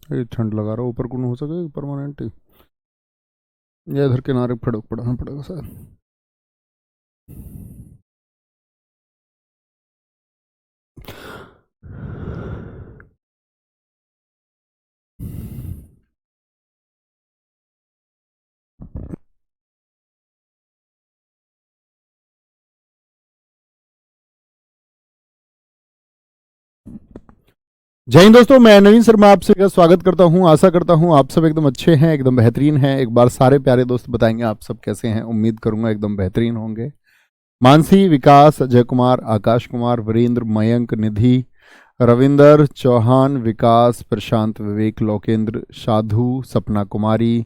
ये ठंड लगा रहा, ऊपर कौन हो सके परमानेंट ही, या इधर किनारे फड़क पड़ाना पड़ेगा शायद। जय हिंद दोस्तों, मैं नवीन शर्मा आपसे का स्वागत करता हूं। आशा करता हूं आप सब एकदम अच्छे हैं, एकदम बेहतरीन हैं। एक बार सारे प्यारे दोस्त बताएंगे आप सब कैसे हैं। उम्मीद करूंगा एकदम बेहतरीन होंगे। मानसी, विकास, अजय कुमार, आकाश कुमार, वीरेंद्र, मयंक, निधि, रविंदर, चौहान, विकास, प्रशांत, विवेक, लोकेंद्र, साधु, सपना कुमारी,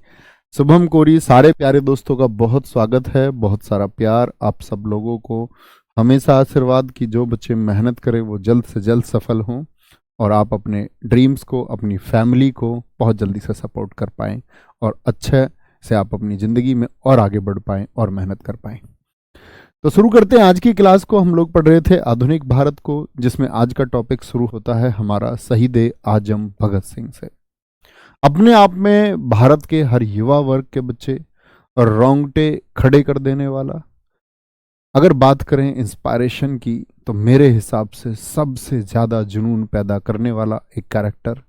शुभम कोरी, सारे प्यारे दोस्तों का बहुत स्वागत है। बहुत सारा प्यार आप सब लोगों को, हमेशा आशीर्वाद की जो बच्चे मेहनत करें वो जल्द से जल्द सफल हों और आप अपने ड्रीम्स को, अपनी फैमिली को बहुत जल्दी से सपोर्ट कर पाएं और अच्छे से आप अपनी ज़िंदगी में और आगे बढ़ पाएं और मेहनत कर पाएं। तो शुरू करते हैं आज की क्लास को। हम लोग पढ़ रहे थे आधुनिक भारत को, जिसमें आज का टॉपिक शुरू होता है हमारा शहीद आजम भगत सिंह से। अपने आप में भारत के हर युवा वर्ग के बच्चे और रोंगटे खड़े कर देने वाला, अगर बात करें इंस्पायरेशन की, तो मेरे हिसाब से सबसे ज़्यादा जुनून पैदा करने वाला एक कैरेक्टर,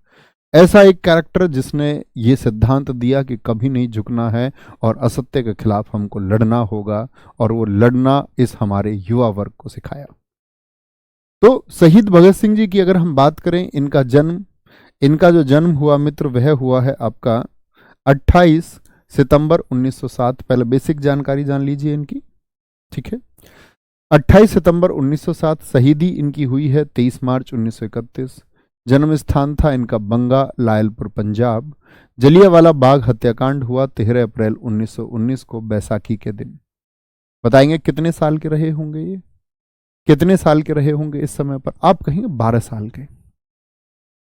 ऐसा एक कैरेक्टर जिसने ये सिद्धांत दिया कि कभी नहीं झुकना है और असत्य के खिलाफ हमको लड़ना होगा, और वो लड़ना इस हमारे युवा वर्ग को सिखाया। तो शहीद भगत सिंह जी की अगर हम बात करें, इनका जो जन्म हुआ मित्र, वह हुआ है आपका 28 सितंबर 1907। पहले बेसिक जानकारी जान लीजिए इनकी, ठीक है। 28 सितंबर 1907। शहीदी इनकी हुई है 23 मार्च 1931। जन्म स्थान था इनका बंगा, लायलपुर, पंजाब। जलियांवाला बाग हत्याकांड हुआ 13 अप्रैल 1919 को, बैसाखी के दिन। बताएंगे कितने साल के रहे होंगे ये, कितने साल के रहे होंगे इस समय पर? आप कहेंगे 12 साल के।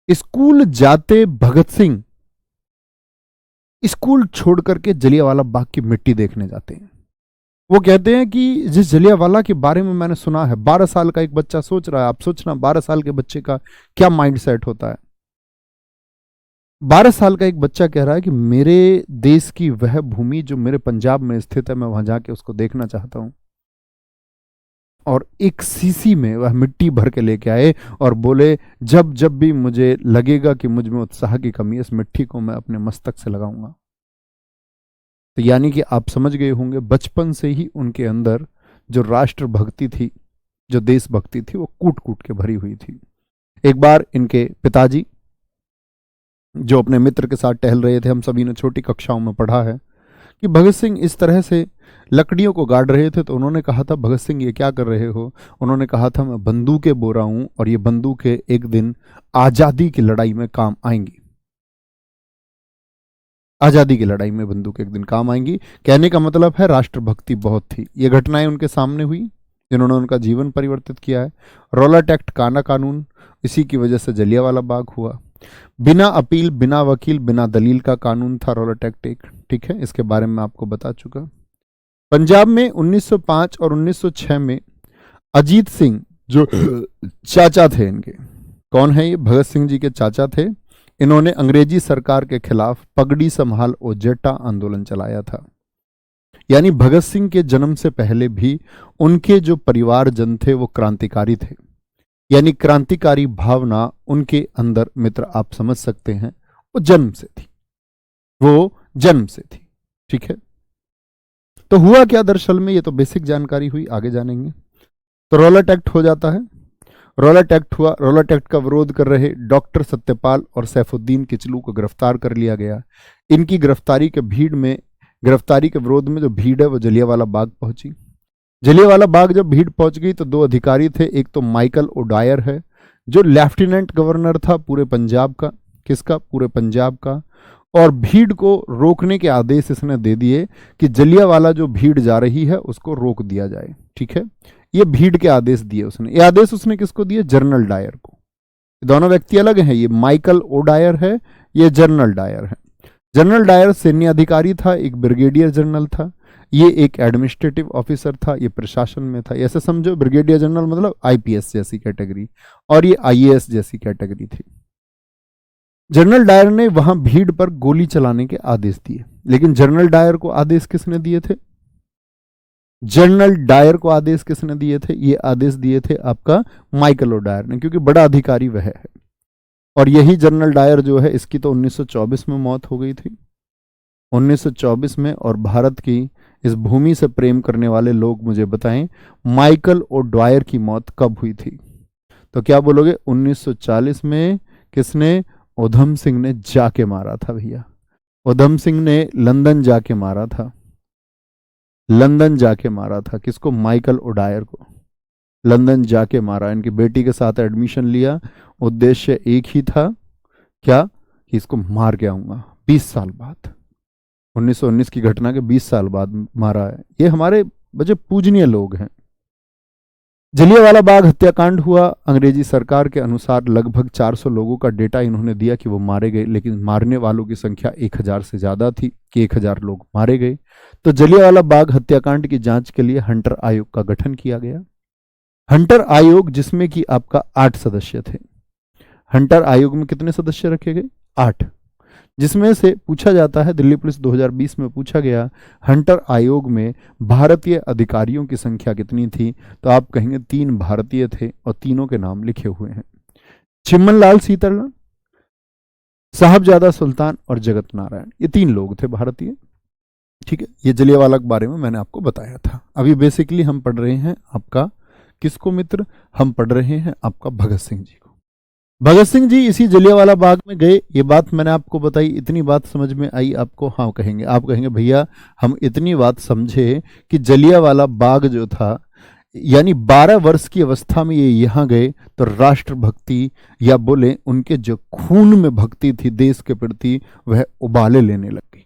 स्कूल जाते भगत सिंह स्कूल छोड़ करके जलियांवाला बाग की मिट्टी देखने जाते हैं। वो कहते हैं कि जिस जलियांवाला के बारे में मैंने सुना है, 12 साल का एक बच्चा सोच रहा है। आप सोचना 12 साल के बच्चे का क्या माइंड सेट होता है। 12 साल का एक बच्चा कह रहा है कि मेरे देश की वह भूमि जो मेरे पंजाब में स्थित है, मैं वहां जाके उसको देखना चाहता हूं। और एक सीसी में वह मिट्टी भर के लेके आए और बोले, जब जब भी मुझे लगेगा कि मुझ में उत्साह की कमी है, इस मिट्टी को मैं अपने मस्तक से लगाऊंगा। तो यानी कि आप समझ गए होंगे, बचपन से ही उनके अंदर जो राष्ट्र भक्ति थी, जो देशभक्ति थी, वो कूट कूट के भरी हुई थी। एक बार इनके पिताजी, जो अपने मित्र के साथ टहल रहे थे, हम सभी ने छोटी कक्षाओं में पढ़ा है कि भगत सिंह इस तरह से लकड़ियों को गाड़ रहे थे। तो उन्होंने कहा था, भगत सिंह ये क्या कर रहे हो? उन्होंने कहा था, मैं बंदूकें बो रहा हूं और ये बंदूकें एक दिन आजादी की लड़ाई में काम आएंगी। आजादी की लड़ाई में बंदूक एक दिन काम आएंगी। कहने का मतलब है राष्ट्रभक्ति बहुत थी। ये घटनाएं उनके सामने हुई जिन्होंने उनका जीवन परिवर्तित किया है। रॉलेट एक्ट, काना कानून, इसी की वजह से जलियांवाला बाग हुआ। बिना अपील, बिना वकील, बिना दलील का कानून था रॉलेट एक्ट एक, ठीक है। इसके बारे में आपको बता चुका। पंजाब में 1905 और 1906 में अजीत सिंह, जो चाचा थे इनके, कौन है ये? भगत सिंह जी के चाचा थे। इन्होंने अंग्रेजी सरकार के खिलाफ पगड़ी संभाल ओ जेटा आंदोलन चलाया था। यानी भगत सिंह के जन्म से पहले भी उनके जो परिवारजन थे वो क्रांतिकारी थे। यानी क्रांतिकारी भावना उनके अंदर, मित्र आप समझ सकते हैं, वो जन्म से थी, वो जन्म से थी, ठीक है। तो हुआ क्या दरअसल में, ये तो बेसिक जानकारी हुई, आगे जानेंगे। तो रॉलेट एक्ट हो जाता है। रॉलेट एक्ट हुआ। रॉलेट एक्ट का विरोध कर रहे डॉक्टर सत्यपाल और सैफुद्दीन किचलू को गिरफ्तार कर लिया गया। इनकी गिरफ्तारी के विरोध में जो भीड़ है वो जलियांवाला बाग पहुंची। जलियांवाला बाग जब भीड़ पहुंच गई तो दो अधिकारी थे। एक तो माइकल ओडायर है, जो लेफ्टिनेंट गवर्नर था पूरे पंजाब का। किसका? पूरे पंजाब का। और भीड़ को रोकने के आदेश इसने दे दिए कि जलियांवाला जो भीड़ जा रही है उसको रोक दिया जाए, ठीक है। ये भीड़ के आदेश दिए उसने। ये आदेश उसने किसको दिए? जनरल डायर को। दोनों व्यक्ति अलग हैं, ये माइकल ओडायर है, ये जनरल डायर है। जनरल डायर सैन्य अधिकारी था, एक ब्रिगेडियर जनरल था। ये एक एडमिनिस्ट्रेटिव ऑफिसर था, ये प्रशासन में था। ऐसे समझो, ब्रिगेडियर जनरल मतलब आईपीएस जैसी कैटेगरी और ये आईएएस जैसी कैटेगरी थी। जनरल डायर ने वहां भीड़ पर गोली चलाने के आदेश दिए, लेकिन जनरल डायर को आदेश किसने दिए थे? जनरल डायर को आदेश किसने दिए थे? ये आदेश दिए थे आपका माइकल ओ डायर ने, क्योंकि बड़ा अधिकारी वह है। और यही जनरल डायर जो है, इसकी तो 1924 में मौत हो गई थी, 1924 में। और भारत की इस भूमि से प्रेम करने वाले लोग मुझे बताएं, माइकल ओ डायर की मौत कब हुई थी? तो क्या बोलोगे? 1940 में। किसने? उधम सिंह ने जाके मारा था भैया। उधम सिंह ने लंदन जाके मारा था, लंदन जाके मारा था। किसको? माइकल ओ डायर को लंदन जाके मारा। इनकी बेटी के साथ एडमिशन लिया, उद्देश्य एक ही था, क्या? कि इसको मार के आऊंगा। 20 साल बाद, 1919 की घटना के 20 साल बाद मारा है। ये हमारे बड़े पूजनीय लोग हैं। जलियांवाला बाग हत्याकांड हुआ। अंग्रेजी सरकार के अनुसार लगभग 400 लोगों का डेटा इन्होंने दिया कि वो मारे गए, लेकिन मारने वालों की संख्या 1000 से ज्यादा थी, कि 1000 लोग मारे गए। तो जलियांवाला बाग हत्याकांड की जांच के लिए हंटर आयोग का गठन किया गया। हंटर आयोग, जिसमें कि आपका 8 सदस्य थे। हंटर आयोग में कितने सदस्य रखे गए? 8। जिसमें से पूछा जाता है, दिल्ली पुलिस 2020 में पूछा गया, हंटर आयोग में भारतीय अधिकारियों की संख्या कितनी थी? तो आप कहेंगे 3 भारतीय थे, और तीनों के नाम लिखे हुए हैं, चिम्मनलाल सीतरला, साहबजादा सुल्तान और जगत नारायण। ये 3 लोग थे भारतीय। ठीक है, ये जलियांवाला के बारे में मैंने आपको बताया था। अभी बेसिकली हम पढ़ रहे हैं आपका किसको मित्र? हम पढ़ रहे हैं आपका भगत सिंह जी को। भगत सिंह जी इसी जलियांवाला बाग में गए, ये बात मैंने आपको बताई। इतनी बात समझ में आई आपको? हाँ कहेंगे। आप कहेंगे भैया हम इतनी बात समझे कि जलियांवाला बाग जो था, यानी 12 वर्ष की अवस्था में ये यहाँ गए, तो राष्ट्रभक्ति या बोले उनके जो खून में भक्ति थी देश के प्रति, वह उबाले लेने लग गई।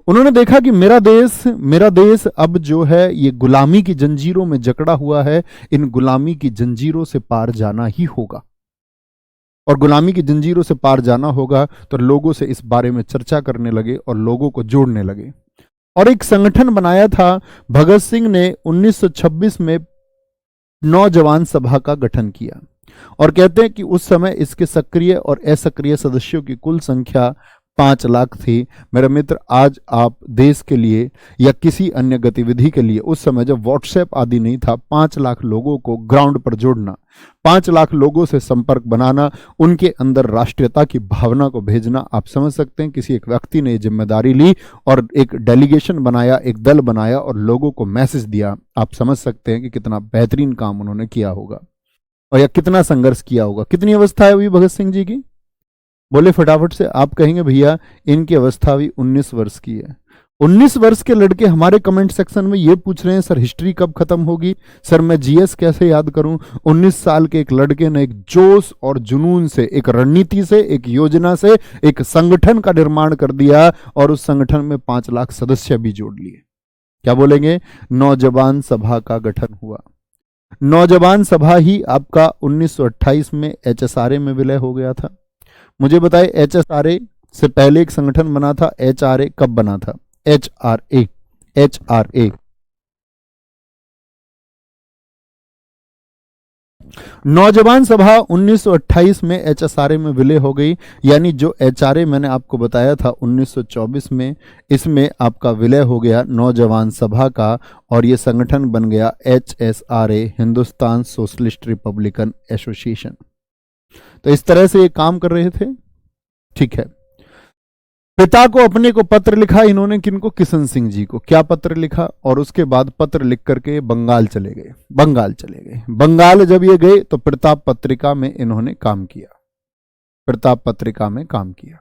उन्होंने देखा कि मेरा देश अब जो है ये गुलामी की जंजीरों में जकड़ा हुआ है, इन गुलामी की जंजीरों से पार जाना ही होगा। और गुलामी की जंजीरों से पार जाना होगा तो लोगों से इस बारे में चर्चा करने लगे और लोगों को जोड़ने लगे, और एक संगठन बनाया था। भगत सिंह ने 1926 में नौजवान सभा का गठन किया, और कहते हैं कि उस समय इसके सक्रिय और असक्रिय सदस्यों की कुल संख्या 5 लाख थी। मेरा मित्र, आज आप देश के लिए या किसी अन्य गतिविधि के लिए, उस समय जब व्हाट्सएप आदि नहीं था, 5 लाख लोगों को ग्राउंड पर जोड़ना, 5 लाख लोगों से संपर्क बनाना, उनके अंदर राष्ट्रीयता की भावना को भेजना, आप समझ सकते हैं किसी एक व्यक्ति ने जिम्मेदारी ली और एक डेलीगेशन बनाया, एक दल बनाया और लोगों को मैसेज दिया। आप समझ सकते हैं कि कितना बेहतरीन काम उन्होंने किया होगा, और या कितना संघर्ष किया होगा। कितनी अवस्था है हुई भगत सिंह जी की? बोले फटाफट से। आप कहेंगे भैया इनकी अवस्था भी 19 वर्ष की है। 19 वर्ष के लड़के हमारे कमेंट सेक्शन में ये पूछ रहे हैं सर हिस्ट्री कब खत्म होगी, सर मैं जीएस कैसे याद करूं। 19 साल के एक लड़के ने एक जोश और जुनून से, एक रणनीति से, एक योजना से एक संगठन का निर्माण कर दिया, और उस संगठन में 5 लाख सदस्य भी जोड़ लिए। क्या बोलेंगे? नौजवान सभा का गठन हुआ। नौजवान सभा ही आपका 1928 में एचएसआरए में विलय हो गया था। मुझे बताए एचएसआरए से पहले एक संगठन बना था, एचआरए कब बना था? एचआरए, एचआरए नौजवान सभा 1928 में एचएसआरए में विलय हो गई। यानी जो एचआरए मैंने आपको बताया था 1924 में, इसमें आपका विलय हो गया नौजवान सभा का, और यह संगठन बन गया HSRA, Hindustan socialist Republican association. तो इस तरह से ये काम कर रहे थे। ठीक है, पिता को अपने को पत्र लिखा इन्होंने, किनको? किशन सिंह जी को। क्या पत्र लिखा? और उसके बाद पत्र लिख करके बंगाल चले गए। बंगाल जब ये गए तो प्रताप पत्रिका में इन्होंने काम किया, प्रताप पत्रिका में काम किया।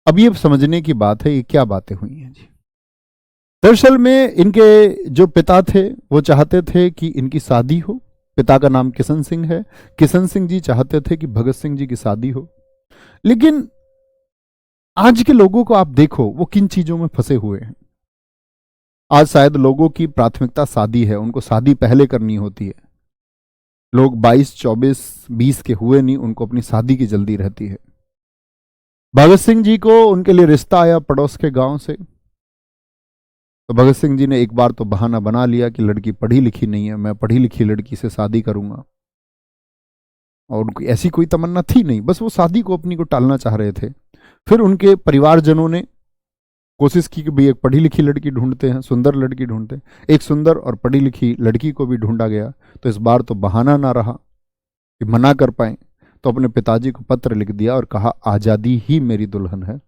अब ये समझने की बात है ये क्या बातें हुई हैं जी। दरअसल में इनके जो पिता थे वो चाहते थे कि इनकी शादी हो। पिता का नाम किशन सिंह है। किशन सिंह जी चाहते थे कि भगत सिंह जी की शादी हो, लेकिन आज के लोगों को आप देखो वो किन चीजों में फंसे हुए हैं। आज शायद लोगों की प्राथमिकता शादी है, उनको शादी पहले करनी होती है। लोग 22, 24, 20 के हुए नहीं, उनको अपनी शादी की जल्दी रहती है। भगत सिंह जी को उनके लिए रिश्ता आया पड़ोस के गांव से, तो भगत सिंह जी ने एक बार तो बहाना बना लिया कि लड़की पढ़ी लिखी नहीं है, मैं पढ़ी लिखी लड़की से शादी करूंगा। और उनको ऐसी कोई तमन्ना थी नहीं, बस वो शादी को अपनी को टालना चाह रहे थे। फिर उनके परिवारजनों ने कोशिश की कि भाई एक पढ़ी लिखी लड़की ढूंढते हैं, सुंदर लड़की ढूंढते हैं। एक सुंदर और पढ़ी लिखी लड़की को भी ढूंढा गया। तो इस बार तो बहाना ना रहा कि मना कर पाए, तो अपने पिताजी को पत्र लिख दिया और कहा आजादी ही मेरी दुल्हन है।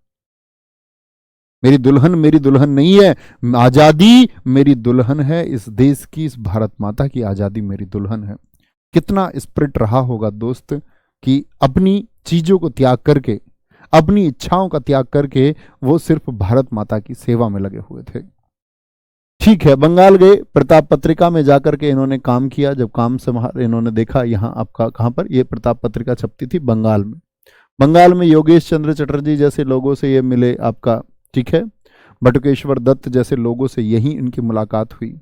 मेरी दुल्हन नहीं है, आजादी मेरी दुल्हन है। इस देश की, इस भारत माता की आजादी मेरी दुल्हन है। कितना स्पिरिट रहा होगा दोस्त कि अपनी चीजों को त्याग करके, अपनी इच्छाओं का त्याग करके वो सिर्फ भारत माता की सेवा में लगे हुए थे। ठीक है, बंगाल गए, प्रताप पत्रिका में जाकर के इन्होंने काम किया। जब काम से इन्होंने देखा, यहाँ आपका कहां पर ये प्रताप पत्रिका छपती थी, बंगाल में। बंगाल में योगेश चंद्र चटर्जी जैसे लोगों से ये मिले आपका, ठीक है, बटुकेश्वर दत्त जैसे लोगों से यही इनकी मुलाकात हुई।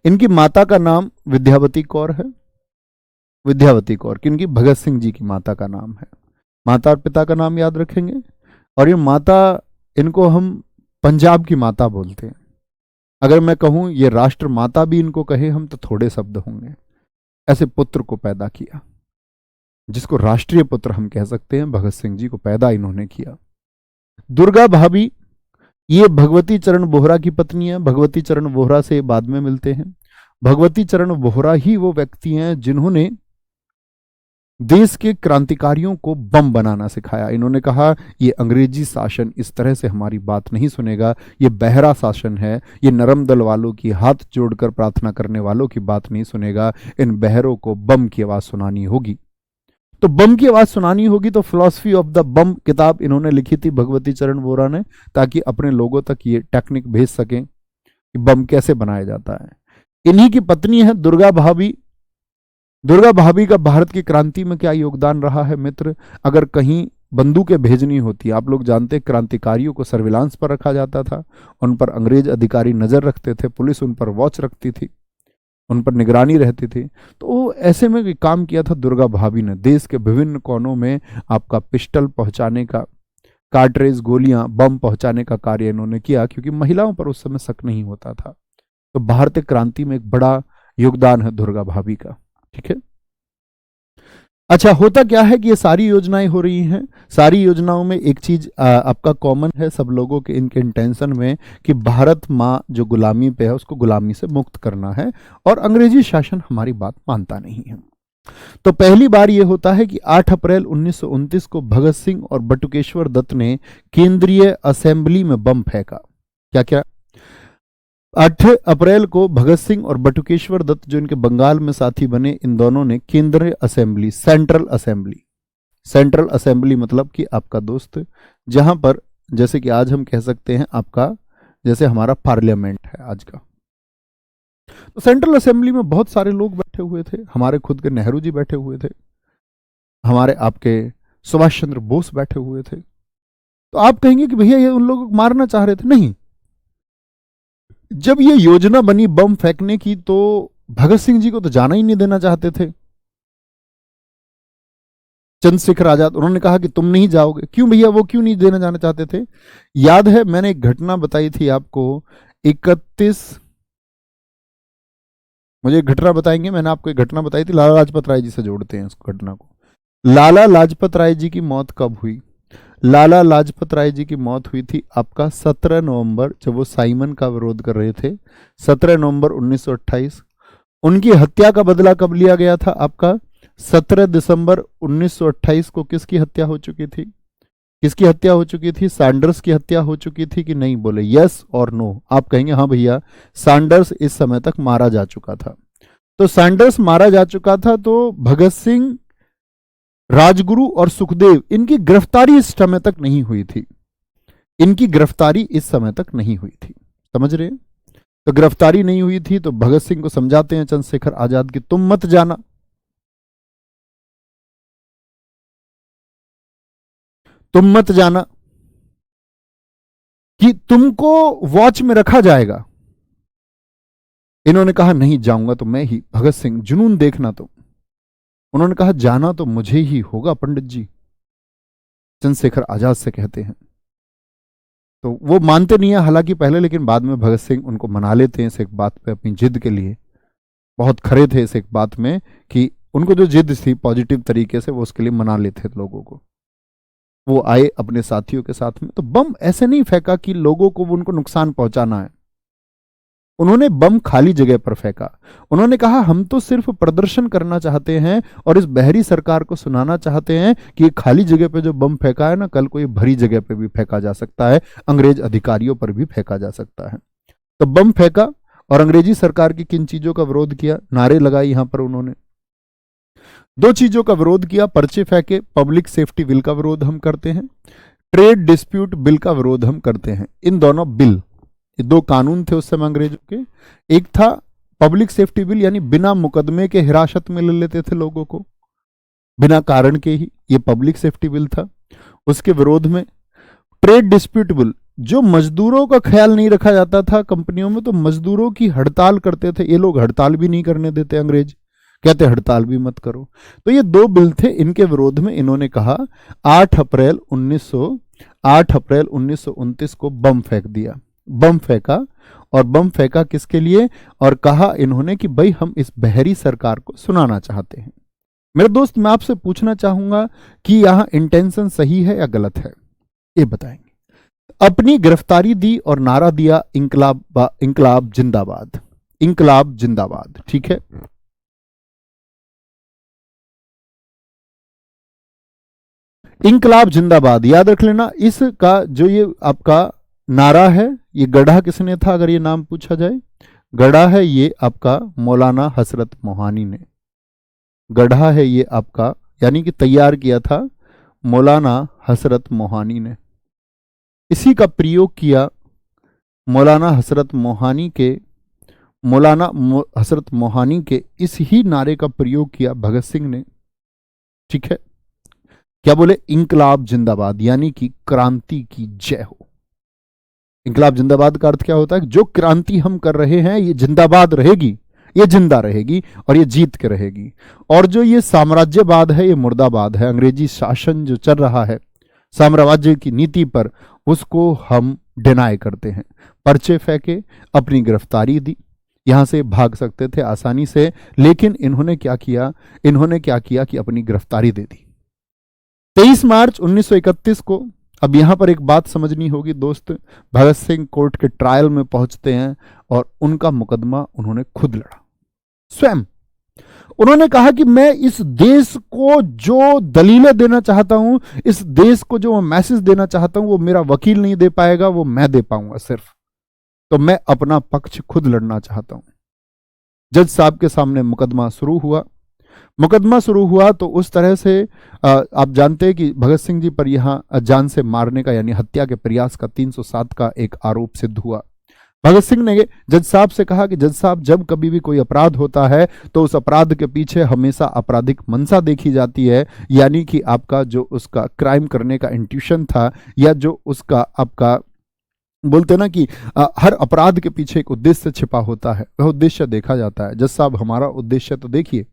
इनकी माता का नाम विद्यावती कौर है। विद्यावती कौर किनकी? भगत सिंह जी की माता का नाम है। माता और पिता का नाम याद रखेंगे। और ये माता, इनको हम पंजाब की माता बोलते हैं। अगर मैं कहूं ये राष्ट्र माता भी इनको कहे हम, तो थोड़े शब्द होंगे। ऐसे पुत्र को पैदा किया, जिसको राष्ट्रीय पुत्र हम कह सकते हैं, भगत सिंह जी को पैदा इन्होंने किया। दुर्गा भाभी, ये भगवती चरण बोहरा की पत्नी है। भगवती चरण बोहरा से बाद में मिलते हैं। भगवती चरण बोहरा ही वो व्यक्ति हैं जिन्होंने देश के क्रांतिकारियों को बम बनाना सिखाया। इन्होंने कहा ये अंग्रेजी शासन इस तरह से हमारी बात नहीं सुनेगा, ये बहरा शासन है, ये नरम दल वालों की, हाथ जोड़कर प्रार्थना करने वालों की बात नहीं सुनेगा। इन बहरों को बम की आवाज सुनानी होगी। तो बम की आवाज सुनानी होगी, तो फिलॉसफी ऑफ द बम किताब इन्होंने लिखी थी भगवती चरण बोहरा ने, ताकि अपने लोगों तक ये टेक्निक भेज सकें कि बम कैसे बनाया जाता है। इन्हीं की पत्नी है दुर्गा भाभी। दुर्गा भाभी का भारत की क्रांति में क्या योगदान रहा है मित्र? अगर कहीं बंदूकें भेजनी होती, आप लोग जानते हैं क्रांतिकारियों को सर्विलांस पर रखा जाता था, उन पर अंग्रेज अधिकारी नजर रखते थे, पुलिस उन पर वॉच रखती थी, उन पर निगरानी रहती थी। तो ऐसे में काम किया था दुर्गा भाभी ने। देश के विभिन्न कोनों में आपका पिस्टल पहुंचाने का, कार्ट्रेज, गोलियां, बम पहुंचाने का कार्य इन्होंने किया, क्योंकि महिलाओं पर उस समय शक नहीं होता था। तो भारतीय क्रांति में एक बड़ा योगदान है दुर्गा भाभी का। ठीक है। अच्छा, होता क्या है कि ये सारी योजनाएं हो रही हैं। सारी योजनाओं में एक चीज आपका कॉमन है सब लोगों के, इनके इंटेंशन में, कि भारत माँ जो गुलामी पे है उसको गुलामी से मुक्त करना है, और अंग्रेजी शासन हमारी बात मानता नहीं है। तो पहली बार ये होता है कि 8 अप्रैल 1929 को भगत सिंह और बटुकेश्वर दत्त ने केंद्रीय असेंबली में बम फेंका। क्या क्या? 8 अप्रैल को भगत सिंह और बटुकेश्वर दत्त, जो इनके बंगाल में साथी बने, इन दोनों ने केंद्रीय असेंबली, सेंट्रल असेंबली मतलब कि आपका दोस्त, जहां पर जैसे कि आज हम कह सकते हैं आपका, जैसे हमारा पार्लियामेंट है आज का, तो सेंट्रल असेंबली में बहुत सारे लोग बैठे हुए थे। हमारे खुद के नेहरू जी बैठे हुए थे, हमारे आपके सुभाष चंद्र बोस बैठे हुए थे। तो आप कहेंगे कि भैया ये उन लोगों को मारना चाह रहे थे। नहीं, जब ये योजना बनी बम फेंकने की, तो भगत सिंह जी को तो जाना ही नहीं देना चाहते थे चंद्रशेखर आजाद। उन्होंने कहा कि तुम नहीं जाओगे। क्यों भैया, वो क्यों नहीं देना जाना चाहते थे? याद है मैंने एक घटना बताई थी आपको, 31, मुझे एक घटना बताएंगे, मैंने आपको एक घटना बताई थी, लाला लाजपत राय जी से जोड़ते हैं इस घटना को। लाला लाजपत राय जी की मौत कब हुई? लाला लाजपत राय जी की मौत हुई थी आपका 17 नवंबर, जब वो साइमन का विरोध कर रहे थे, 17 नवंबर 1928। उनकी हत्या का बदला कब लिया गया था आपका? 17 दिसंबर 1928 को। किसकी हत्या हो चुकी थी? किसकी हत्या हो चुकी थी? सैंडर्स की हत्या हो चुकी थी कि नहीं? बोले यस और नो। आप कहेंगे हाँ भैया, सैंडर्स इस समय तक मारा जा चुका था। तो सैंडर्स मारा जा चुका था, तो भगत सिंह, राजगुरु और सुखदेव, इनकी गिरफ्तारी इस समय तक नहीं हुई थी। इनकी गिरफ्तारी इस समय तक नहीं हुई थी, समझ रहे? तो गिरफ्तारी नहीं हुई थी, तो भगत सिंह को समझाते हैं चंद्रशेखर आजाद की, तुम मत जाना, तुम मत जाना, कि तुमको वॉच में रखा जाएगा। इन्होंने कहा नहीं जाऊंगा तो मैं ही, भगत सिंह, जुनून देखना तो। उन्होंने कहा जाना तो मुझे ही होगा पंडित जी, चंद्रशेखर आजाद से कहते हैं। तो वो मानते नहीं है हालांकि पहले, लेकिन बाद में भगत सिंह उनको मना लेते हैं इस एक बात पे, अपनी जिद के लिए बहुत खरे थे इस एक बात में, कि उनको जो जिद थी पॉजिटिव तरीके से वो उसके लिए मना लेते थे लोगों को। वो आए अपने साथियों के साथ में, तो बम ऐसे नहीं फेंका कि लोगों को उनको नुकसान पहुंचाना है। उन्होंने बम खाली जगह पर फेंका। उन्होंने कहा हम तो सिर्फ प्रदर्शन करना चाहते हैं और इस बहरी सरकार को सुनाना चाहते हैं कि ये खाली जगह पे जो बम फेंका है ना, कल को ये भरी जगह पे भी फेंका जा सकता है, अंग्रेज अधिकारियों पर भी फेंका जा सकता है। तो बम फेंका और अंग्रेजी सरकार की किन चीजों का विरोध किया, नारे लगाए यहां पर उन्होंने। दो चीजों का विरोध किया, पर्चे फेंके, पब्लिक सेफ्टी बिल का विरोध हम करते हैं, ट्रेड डिस्प्यूट बिल का विरोध हम करते हैं। इन दोनों बिल, ये दो कानून थे उस समय अंग्रेजों के। एक था पब्लिक सेफ्टी बिल, यानी बिना मुकदमे के हिरासत में ले लेते थे लोगों को बिना कारण के ही, ये पब्लिक सेफ्टी बिल था। उसके विरोध में ट्रेड डिस्प्यूट बिल, जो मजदूरों का ख्याल नहीं रखा जाता था कंपनियों में, तो मजदूरों की हड़ताल करते थे। ये लोग हड़ताल भी नहीं करने देते अंग्रेज, कहते हड़ताल भी मत करो। तो ये दो बिल थे, इनके विरोध में इन्होंने कहा 8 अप्रैल 1929 को बम फेंक दिया। बम फेंका, और बम फेंका किसके लिए, और कहा इन्होंने कि भाई हम इस बहरी सरकार को सुनाना चाहते हैं। मेरे दोस्त, मैं आपसे पूछना चाहूंगा कि यहां इंटेंशन सही है या गलत है, ये बताएंगे। अपनी गिरफ्तारी दी और नारा दिया इंकलाब जिंदाबाद, इंकलाब जिंदाबाद, ठीक है। इंकलाब जिंदाबाद याद रख लेना। इसका जो ये आपका नारा है, ये गढ़ा किसने था अगर ये नाम पूछा जाए? गढ़ा है ये आपका मौलाना हसरत मोहानी ने। गढ़ा है ये आपका, यानी कि तैयार किया था मौलाना हसरत मोहानी ने। इसी का प्रयोग किया मौलाना हसरत मोहानी के, हसरत मोहानी के इस ही नारे का प्रयोग किया भगत सिंह ने, ठीक है। क्या बोले? इंकलाब जिंदाबाद, यानी कि क्रांति की जय हो। इंकलाब जिंदाबाद का अर्थ क्या होता है? जो क्रांति हम कर रहे हैं ये जिंदाबाद रहेगी, ये जिंदा रहेगी और ये जीत के रहेगी। और जो ये साम्राज्यवाद है ये मुर्दाबाद है। अंग्रेजी शासन जो चल रहा है साम्राज्य की नीति पर, उसको हम डिनाई करते हैं। पर्चे फेंके, अपनी गिरफ्तारी दी, यहां से भाग सकते थे आसानी से, लेकिन इन्होंने क्या किया? इन्होंने क्या किया कि अपनी गिरफ्तारी दे दी 23 मार्च 1931 को। अब यहां पर एक बात समझनी होगी दोस्त, भगत सिंह कोर्ट के ट्रायल में पहुंचते हैं और उनका मुकदमा उन्होंने खुद लड़ा स्वयं। उन्होंने कहा कि मैं इस देश को जो दलीलें देना चाहता हूं, इस देश को जो मैसेज देना चाहता हूं, वो मेरा वकील नहीं दे पाएगा, वो मैं दे पाऊंगा सिर्फ। तो मैं अपना पक्ष खुद लड़ना चाहता हूं। जज साहब के सामने मुकदमा शुरू हुआ। मुकदमा शुरू हुआ तो उस तरह से आप जानते हैं कि भगत सिंह जी पर यहां जान से मारने का यानी हत्या के प्रयास का 307 का एक आरोप सिद्ध हुआ। भगत सिंह ने जज साहब से कहा कि जज साहब, जब कभी भी कोई अपराध होता है तो उस अपराध के पीछे हमेशा आपराधिक मंशा देखी जाती है, यानी कि आपका जो उसका क्राइम करने का इंट्यूशन था, या जो उसका आपका बोलते ना कि हर अपराध के पीछे एक उद्देश्य छिपा होता है, वह उद्देश्य देखा जाता है। जज साहब, हमारा उद्देश्य तो देखिए,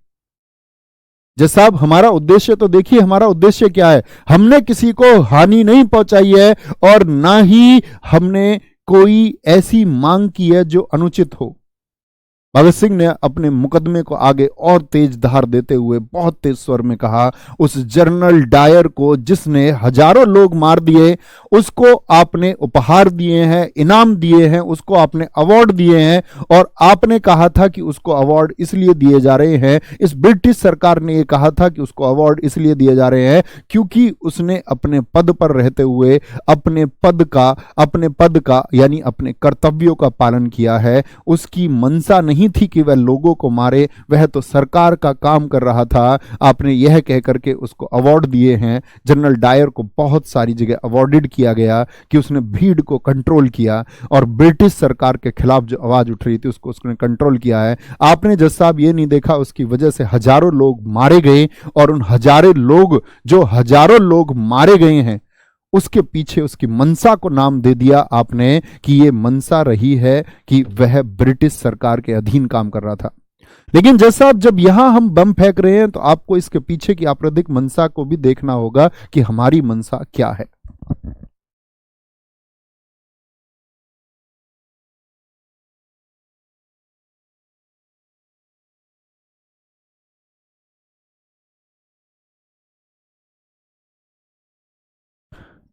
जज साहब हमारा उद्देश्य तो देखिए, हमारा उद्देश्य क्या है? हमने किसी को हानि नहीं पहुंचाई है और ना ही हमने कोई ऐसी मांग की है जो अनुचित हो। भगत सिंह ने अपने मुकदमे को आगे और तेज धार देते हुए बहुत तेज स्वर में कहा, उस जनरल डायर को जिसने हजारों लोग मार दिए, उसको आपने उपहार दिए हैं, इनाम दिए हैं, उसको आपने अवार्ड दिए हैं, और आपने कहा था कि उसको अवार्ड इसलिए दिए जा रहे हैं, इस ब्रिटिश सरकार ने यह कहा था कि उसको अवार्ड इसलिए दिए जा रहे हैं क्योंकि उसने अपने पद पर रहते हुए अपने पद का यानी अपने कर्तव्यों का पालन किया है। उसकी मंशा नहीं थी कि वह लोगों को मारे, वह तो सरकार का काम कर रहा था। आपने यह कह करके उसको अवार्ड दिए हैं। जनरल डायर को बहुत सारी जगह अवार्डेड किया गया कि उसने भीड़ को कंट्रोल किया और ब्रिटिश सरकार के खिलाफ जो आवाज उठ रही थी उसको उसने कंट्रोल किया है। आपने जज साहब ये नहीं देखा उसकी वजह से हजारों लोग मारे गए, और उन हजारों लोग मारे गए हैं, उसके पीछे उसकी मनसा को नाम दे दिया आपने कि ये मनसा रही है कि वह ब्रिटिश सरकार के अधीन काम कर रहा था। लेकिन जैसा जब यहां हम बम फेंक रहे हैं तो आपको इसके पीछे की आपराधिक मनसा को भी देखना होगा कि हमारी मनसा क्या है।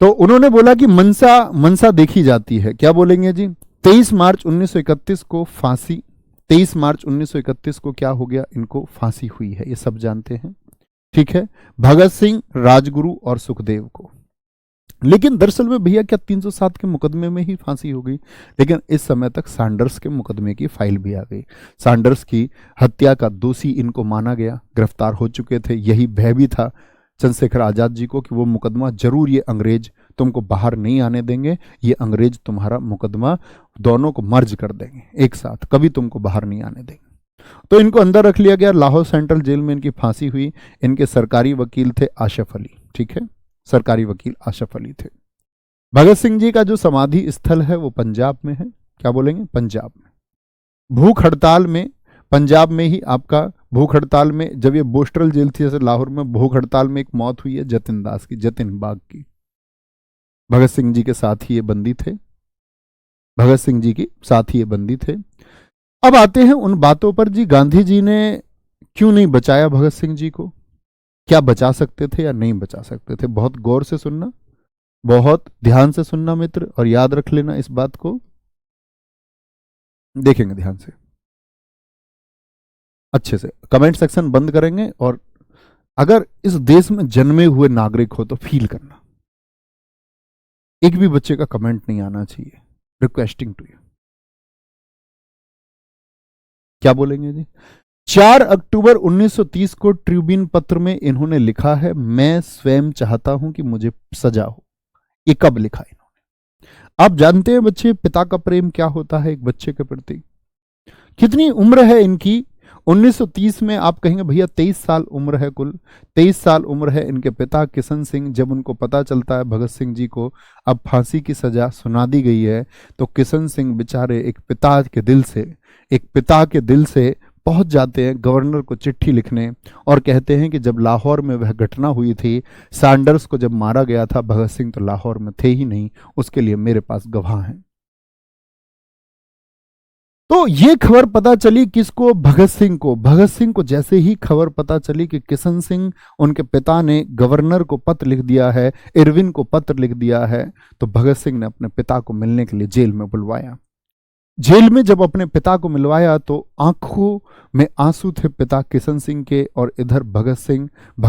तो उन्होंने बोला कि मनसा मनसा देखी जाती है। क्या बोलेंगे जी? 23 मार्च 1931 को फांसी, 23 मार्च 1931 को क्या हो गया? इनको फांसी हुई है, ये सब जानते हैं, ठीक है। भगत सिंह, राजगुरु और सुखदेव को। लेकिन दरअसल में भैया क्या 307 के मुकदमे में ही फांसी हो गई? लेकिन इस समय तक सैंडर्स के मुकदमे की फाइल भी आ गई। सैंडर्स की हत्या का दोषी इनको माना गया, गिरफ्तार हो चुके थे। यही भय भी था चंद्रशेखर आजाद जी को कि वो मुकदमा जरूर, ये अंग्रेज तुमको बाहर नहीं आने देंगे, ये अंग्रेज तुम्हारा मुकदमा दोनों को मर्ज कर देंगे एक साथ, कभी तुमको बाहर नहीं आने देंगे। तो इनको अंदर रख लिया गया। लाहौर सेंट्रल जेल में इनकी फांसी हुई। इनके सरकारी वकील थे आशफ अली, ठीक है, सरकारी वकील आशफ अली थे। भगत सिंह जी का जो समाधि स्थल है वो पंजाब में है। क्या बोलेंगे? पंजाब में। भूख हड़ताल में, पंजाब में ही आपका भूख हड़ताल में, जब ये बोस्टल जेल थी जैसे लाहौर में, भूख हड़ताल में एक मौत हुई है जतिन दास की, जतिन बाग की। भगत सिंह जी के साथ ही ये बंदी थे, भगत सिंह जी के साथ ही ये बंदी थे। अब आते हैं उन बातों पर जी, गांधी जी ने क्यों नहीं बचाया भगत सिंह जी को? क्या बचा सकते थे या नहीं बचा सकते थे? बहुत गौर से सुनना, बहुत ध्यान से सुनना मित्र, और याद रख लेना इस बात को। देखेंगे ध्यान से, अच्छे से। कमेंट सेक्शन बंद करेंगे, और अगर इस देश में जन्मे हुए नागरिक हो तो फील करना, एक भी बच्चे का कमेंट नहीं आना चाहिए। Requesting to you. क्या बोलेंगे जी? 4 अक्टूबर 1930 को ट्रिब्यून पत्र में इन्होंने लिखा है, मैं स्वयं चाहता हूं कि मुझे सजा हो। ये कब लिखा इन्होंने? आप जानते हैं बच्चे, पिता का प्रेम क्या होता है एक बच्चे के प्रति? कितनी उम्र है इनकी? 1930 में आप कहेंगे भैया 23 साल उम्र है, कुल 23 साल उम्र है इनके पिता किशन सिंह। जब उनको पता चलता है भगत सिंह जी को अब फांसी की सजा सुना दी गई है, तो किशन सिंह बेचारे एक पिता के दिल से, एक पिता के दिल से पहुंच जाते हैं गवर्नर को चिट्ठी लिखने, और कहते हैं कि जब लाहौर में वह घटना हुई थी, सैंडर्स को जब मारा गया था, भगत सिंह तो लाहौर में थे ही नहीं, उसके लिए मेरे पास गवाह हैं। तो ये खबर पता चली किसको? भगत सिंह को। भगत सिंह को जैसे ही खबर पता चली कि किशन सिंह, उनके पिता ने गवर्नर को पत्र लिख दिया है, इरविन को पत्र लिख दिया है, तो भगत सिंह ने अपने पिता को मिलने के लिए जेल में बुलवाया। जेल में जब अपने पिता को मिलवाया तो आंखों में आंसू थे पिता किशन सिंह के, और इधर भगत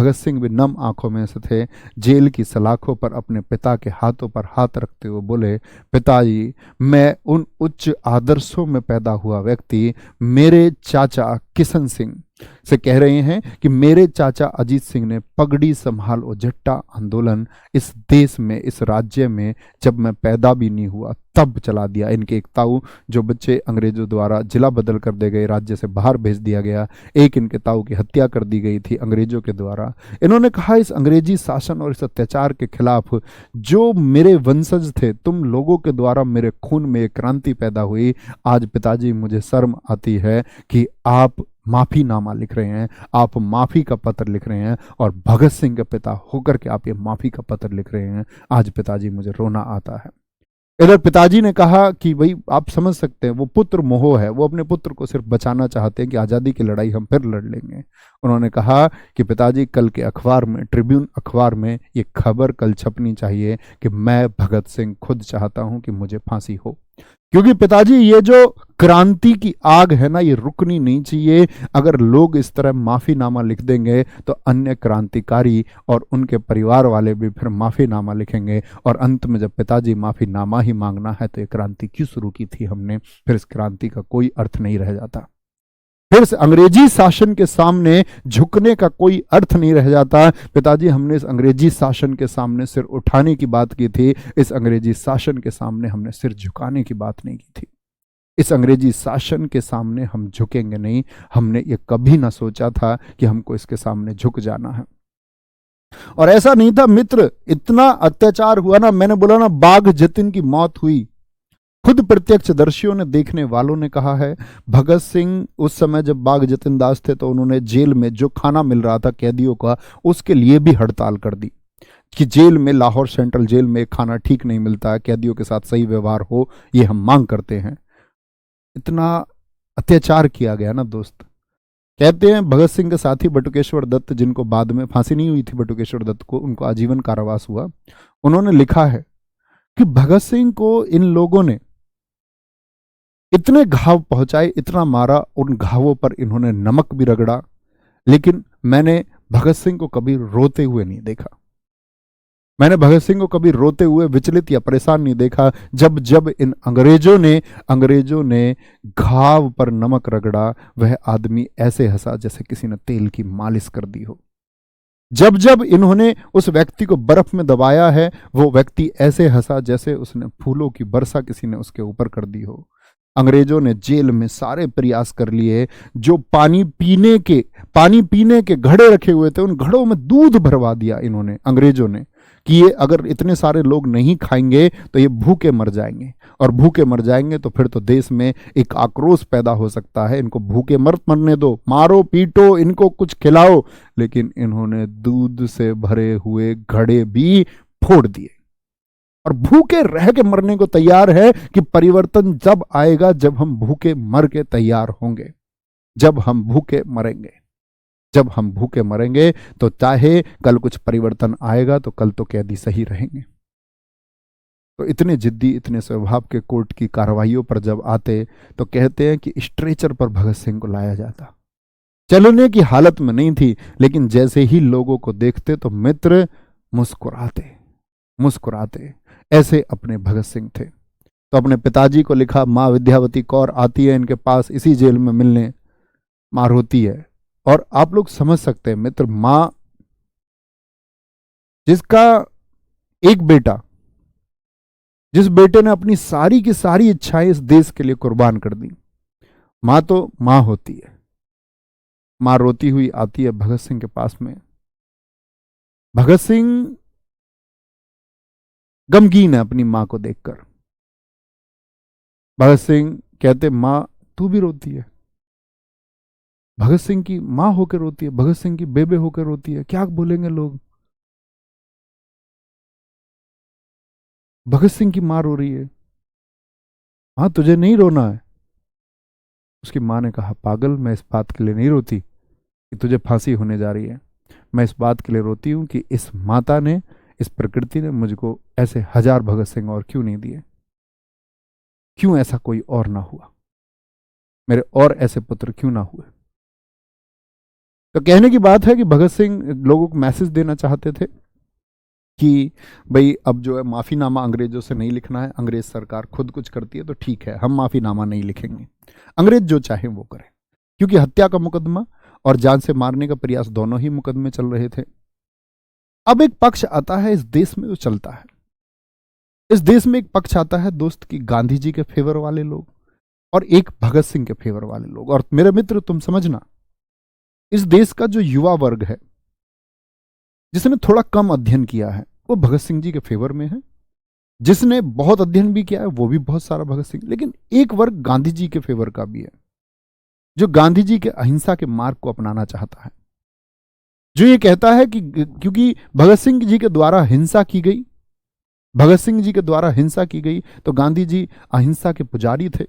सिंह भी नम आंखों में से थे। जेल की सलाखों पर अपने पिता के हाथों पर हाथ रखते हुए बोले, पिताजी, मैं उन उच्च आदर्शों में पैदा हुआ व्यक्ति, मेरे चाचा किशन सिंह से कह रहे हैं कि मेरे चाचा अजीत सिंह ने पगड़ी संभालो जट्टा आंदोलन इस देश में, इस राज्य में, जब मैं पैदा भी नहीं हुआ तब चला दिया। इनके एक ताऊ, जो बच्चे अंग्रेजों द्वारा जिला बदल कर दे गए, राज्य से बाहर भेज दिया गया, एक इनके ताऊ की हत्या कर दी गई थी अंग्रेजों के द्वारा। इन्होंने कहा, इस अंग्रेजी शासन और इस अत्याचार के खिलाफ जो मेरे वंशज थे, तुम लोगों के द्वारा मेरे खून में एक क्रांति पैदा हुई। आज पिताजी मुझे शर्म आती है कि आप माफीनामा लिख रहे हैं, आप माफी का पत्र लिख रहे हैं, और भगत सिंह के पिता होकर के आप ये माफी का पत्र लिख रहे हैं। आज पिताजी मुझे रोना आता है। इधर पिताजी ने कहा कि भाई आप समझ सकते हैं, वो पुत्र मोह है, वो अपने पुत्र को सिर्फ बचाना चाहते हैं कि आज़ादी की लड़ाई हम फिर लड़ लेंगे। उन्होंने कहा कि पिताजी, कल के अखबार में, ट्रिब्यून अखबार में ये खबर कल छपनी चाहिए कि मैं भगत सिंह खुद चाहता हूं कि मुझे फांसी हो। क्योंकि पिताजी, ये जो क्रांति की आग है ना, ये रुकनी नहीं चाहिए। अगर लोग इस तरह माफीनामा लिख देंगे तो अन्य क्रांतिकारी और उनके परिवार वाले भी फिर माफीनामा लिखेंगे, और अंत में जब पिताजी माफीनामा ही मांगना है तो ये क्रांति क्यों शुरू की थी हमने? फिर इस क्रांति का कोई अर्थ नहीं रह जाता, फिर से अंग्रेजी शासन के सामने झुकने का कोई अर्थ नहीं रह जाता। पिताजी, हमने इस अंग्रेजी शासन के सामने सिर उठाने की बात की थी, इस अंग्रेजी शासन के सामने हमने सिर झुकाने की बात नहीं की थी। इस अंग्रेजी शासन के सामने हम झुकेंगे नहीं। हमने ये कभी ना सोचा था कि हमको इसके सामने झुक जाना है। और ऐसा नहीं था मित्र, इतना अत्याचार हुआ ना, मैंने बोला ना, बाघ जतिन की मौत हुई। खुद प्रत्यक्षदर्शियों ने, देखने वालों ने कहा है, भगत सिंह उस समय जब बाघ जतिन दास थे तो उन्होंने जेल में जो खाना मिल रहा था कैदियों का, उसके लिए भी हड़ताल कर दी कि जेल में, लाहौर सेंट्रल जेल में खाना ठीक नहीं मिलता है, कैदियों के साथ सही व्यवहार हो, ये हम मांग करते हैं। इतना अत्याचार किया गया ना दोस्त। कहते हैं भगत सिंह के साथी बटुकेश्वर दत्त, जिनको बाद में फांसी नहीं हुई थी बटुकेश्वर दत्त को, उनको आजीवन कारावास हुआ, उन्होंने लिखा है कि भगत सिंह को इन लोगों ने इतने घाव पहुंचाए, इतना मारा, उन घावों पर इन्होंने नमक भी रगड़ा, लेकिन मैंने भगत सिंह को कभी रोते हुए नहीं देखा। मैंने भगत सिंह को कभी रोते हुए, विचलित या परेशान नहीं देखा। जब जब इन अंग्रेजों ने घाव पर नमक रगड़ा, वह आदमी ऐसे हंसा जैसे किसी ने तेल की मालिश कर दी हो। जब जब इन्होंने उस व्यक्ति को बर्फ में दबाया है, वो व्यक्ति ऐसे हंसा जैसे उसने फूलों की वर्षा किसी ने उसके ऊपर कर दी हो। अंग्रेजों ने जेल में सारे प्रयास कर लिए, जो पानी पीने के घड़े रखे हुए थे, उन घड़ों में दूध भरवा दिया इन्होंने, अंग्रेजों ने, कि ये अगर इतने सारे लोग नहीं खाएंगे तो ये भूखे मर जाएंगे, और भूखे मर जाएंगे तो फिर तो देश में एक आक्रोश पैदा हो सकता है, इनको भूखे मत मरने दो, मारो पीटो, इनको कुछ खिलाओ। लेकिन इन्होंने दूध से भरे हुए घड़े भी फोड़ दिए और भूखे रह के मरने को तैयार है कि परिवर्तन जब आएगा जब हम भूखे मर के तैयार होंगे, जब हम भूखे मरेंगे। जब हम भूखे मरेंगे तो चाहे कल कुछ परिवर्तन आएगा तो कल तो कैदी सही रहेंगे। तो इतने जिद्दी, इतने स्वभाव के कोर्ट की कार्रवाइयों पर जब आते तो कहते हैं कि स्ट्रेचर पर भगत सिंह को लाया जाता। चलने की हालत में नहीं थी, लेकिन जैसे ही लोगों को देखते तो मित्र मुस्कुराते। ऐसे अपने भगत सिंह थे। तो अपने पिताजी को लिखा, माँ विद्यावती कौर आती है इनके पास इसी जेल में मिलने, माँ रोती है। और आप लोग समझ सकते हैं मित्र, मां जिसका एक बेटा, जिस बेटे ने अपनी सारी की सारी इच्छाएं इस देश के लिए कुर्बान कर दी, मां तो मां होती है। मां रोती हुई आती है भगत सिंह के पास में। भगत सिंह गमगीन है अपनी मां को देखकर। भगत सिंह कहते, मां तू भी रोती है। भगत सिंह की मां होकर रोती है, भगत सिंह की बेबे होकर रोती है, क्या बोलेंगे लोग। भगत सिंह की मां रो रही है। हाँ, तुझे नहीं रोना है। उसकी मां ने कहा, पागल, मैं इस बात के लिए नहीं रोती कि तुझे फांसी होने जा रही है, मैं इस बात के लिए रोती हूं कि इस माता ने, इस प्रकृति ने मुझको ऐसे 1000 भगत सिंह और क्यों नहीं दिए, क्यों ऐसा कोई और ना हुआ, मेरे और ऐसे पुत्र क्यों ना हुए। तो कहने की बात है कि भगत सिंह लोगों को मैसेज देना चाहते थे कि भाई अब जो है माफीनामा अंग्रेजों से नहीं लिखना है, अंग्रेज सरकार खुद कुछ करती है तो ठीक है, हम माफीनामा नहीं लिखेंगे, अंग्रेज जो चाहे वो करें। क्योंकि हत्या का मुकदमा और जान से मारने का प्रयास, दोनों ही मुकदमे चल रहे थे। अब एक पक्ष आता है इस देश में जो चलता है, इस देश में एक पक्ष आता है दोस्त की गांधी जी के फेवर वाले लोग और एक भगत सिंह के फेवर वाले लोग। और मेरे मित्र तुम समझना, इस देश का जो युवा वर्ग है जिसने थोड़ा कम अध्ययन किया है वो भगत सिंह जी के फेवर में है, जिसने बहुत अध्ययन भी किया है वो भी बहुत सारा भगत सिंह। लेकिन एक वर्ग गांधी जी के फेवर का भी है, जो गांधी जी के अहिंसा के मार्ग को अपनाना चाहता है, जो ये कहता है कि क्योंकि भगत सिंह जी के द्वारा हिंसा की गई, भगत सिंह जी के द्वारा हिंसा की गई, तो गांधी जी अहिंसा के पुजारी थे।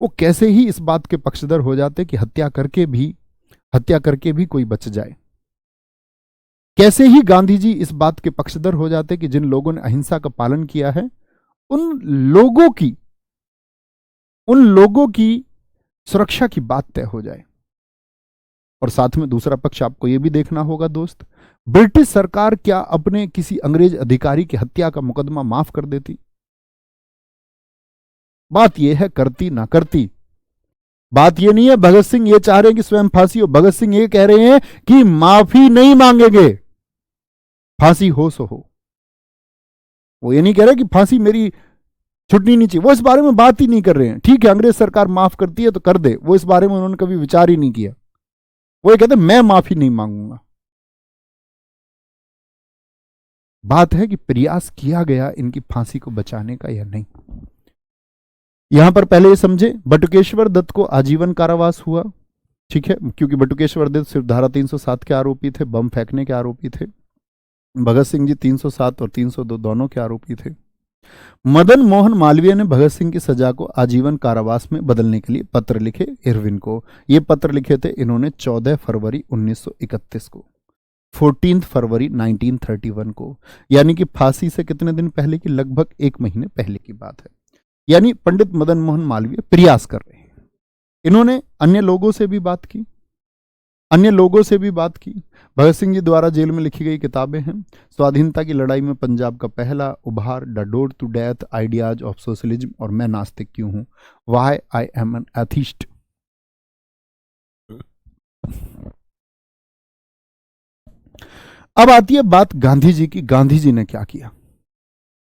वो कैसे ही इस बात के पक्षधर हो जाते कि हत्या करके भी कोई बच जाए। कैसे ही गांधी जी इस बात के पक्षधर हो जाते कि जिन लोगों ने अहिंसा का पालन किया है उन लोगों की सुरक्षा की बात तय हो जाए। और साथ में दूसरा पक्ष आपको यह भी देखना होगा दोस्त, ब्रिटिश सरकार क्या अपने किसी अंग्रेज अधिकारी की हत्या का मुकदमा माफ कर देती? बात यह है करती ना करती। बात यह नहीं है भगत सिंह ये चाह रहे हैं कि स्वयं फांसी हो, भगत सिंह ये कह रहे हैं कि माफी नहीं मांगेंगे, फांसी हो सो हो। वो ये नहीं कह रहे कि फांसी मेरी छुटनी नहीं चाहिए, वो इस बारे में बात ही नहीं कर रहे हैं। ठीक है, अंग्रेज सरकार माफ करती है तो कर दे, वो इस बारे में उन्होंने कभी विचार ही नहीं किया। वो ये कहते मैं माफी नहीं मांगूंगा। बात है कि प्रयास किया गया इनकी फांसी को बचाने का या नहीं। यहां पर पहले ये समझे, बटुकेश्वर दत्त को आजीवन कारावास हुआ, ठीक है, क्योंकि बटुकेश्वर दत्त सिर्फ धारा 307 के आरोपी थे, बम फेंकने के आरोपी थे। भगत सिंह जी 307 और 302 दोनों के आरोपी थे। मदन मोहन मालवीय ने भगत सिंह की सजा को आजीवन कारावास में बदलने के लिए पत्र लिखे इरविन को। ये पत्र लिखे थे इन्होंने 14 फरवरी 1931 को, 14 फरवरी 1931 को, यानी कि फांसी से कितने दिन पहले की, लगभग 1 महीने पहले की बात है। यानी पंडित मदन मोहन मालवीय प्रयास कर रहे हैं। इन्होंने अन्य लोगों से भी बात की, भगत सिंह जी द्वारा जेल में लिखी गई किताबें हैं। स्वाधीनता की लड़ाई में पंजाब का पहला उभार, the door to death, ideas of socialism और मैं नास्तिक क्यों हूं, why I am an atheist. अब आती है बात गांधी जी की। गांधी जी ने क्या किया,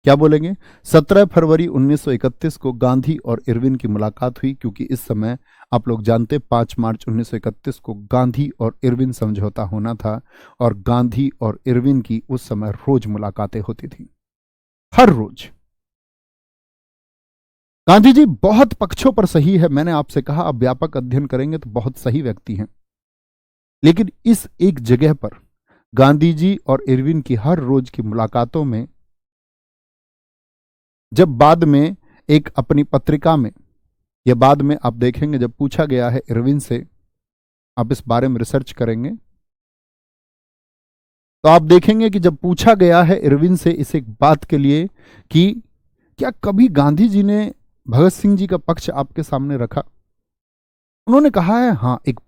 क्या बोलेंगे। 17 फरवरी 1931 को गांधी और इरविन की मुलाकात हुई, क्योंकि इस समय आप लोग जानते 5 मार्च 1931 को गांधी और इरविन समझौता होना था, और गांधी और इरविन की उस समय रोज मुलाकातें होती थी, हर रोज। गांधी जी बहुत पक्षों पर सही है, मैंने आपसे कहा आप व्यापक अध्ययन करेंगे तो बहुत सही व्यक्ति हैं, लेकिन इस एक जगह पर गांधी जी और इरविन की हर रोज की मुलाकातों में, जब बाद में एक अपनी पत्रिका में, यह बाद में आप देखेंगे जब पूछा गया है इरविन से, आप इस बारे में रिसर्च करेंगे तो आप देखेंगे कि जब पूछा गया है इरविन से इस एक बात के लिए कि क्या कभी गांधी जी ने भगत सिंह जी का पक्ष आपके सामने रखा, उन्होंने कहा है हां, एक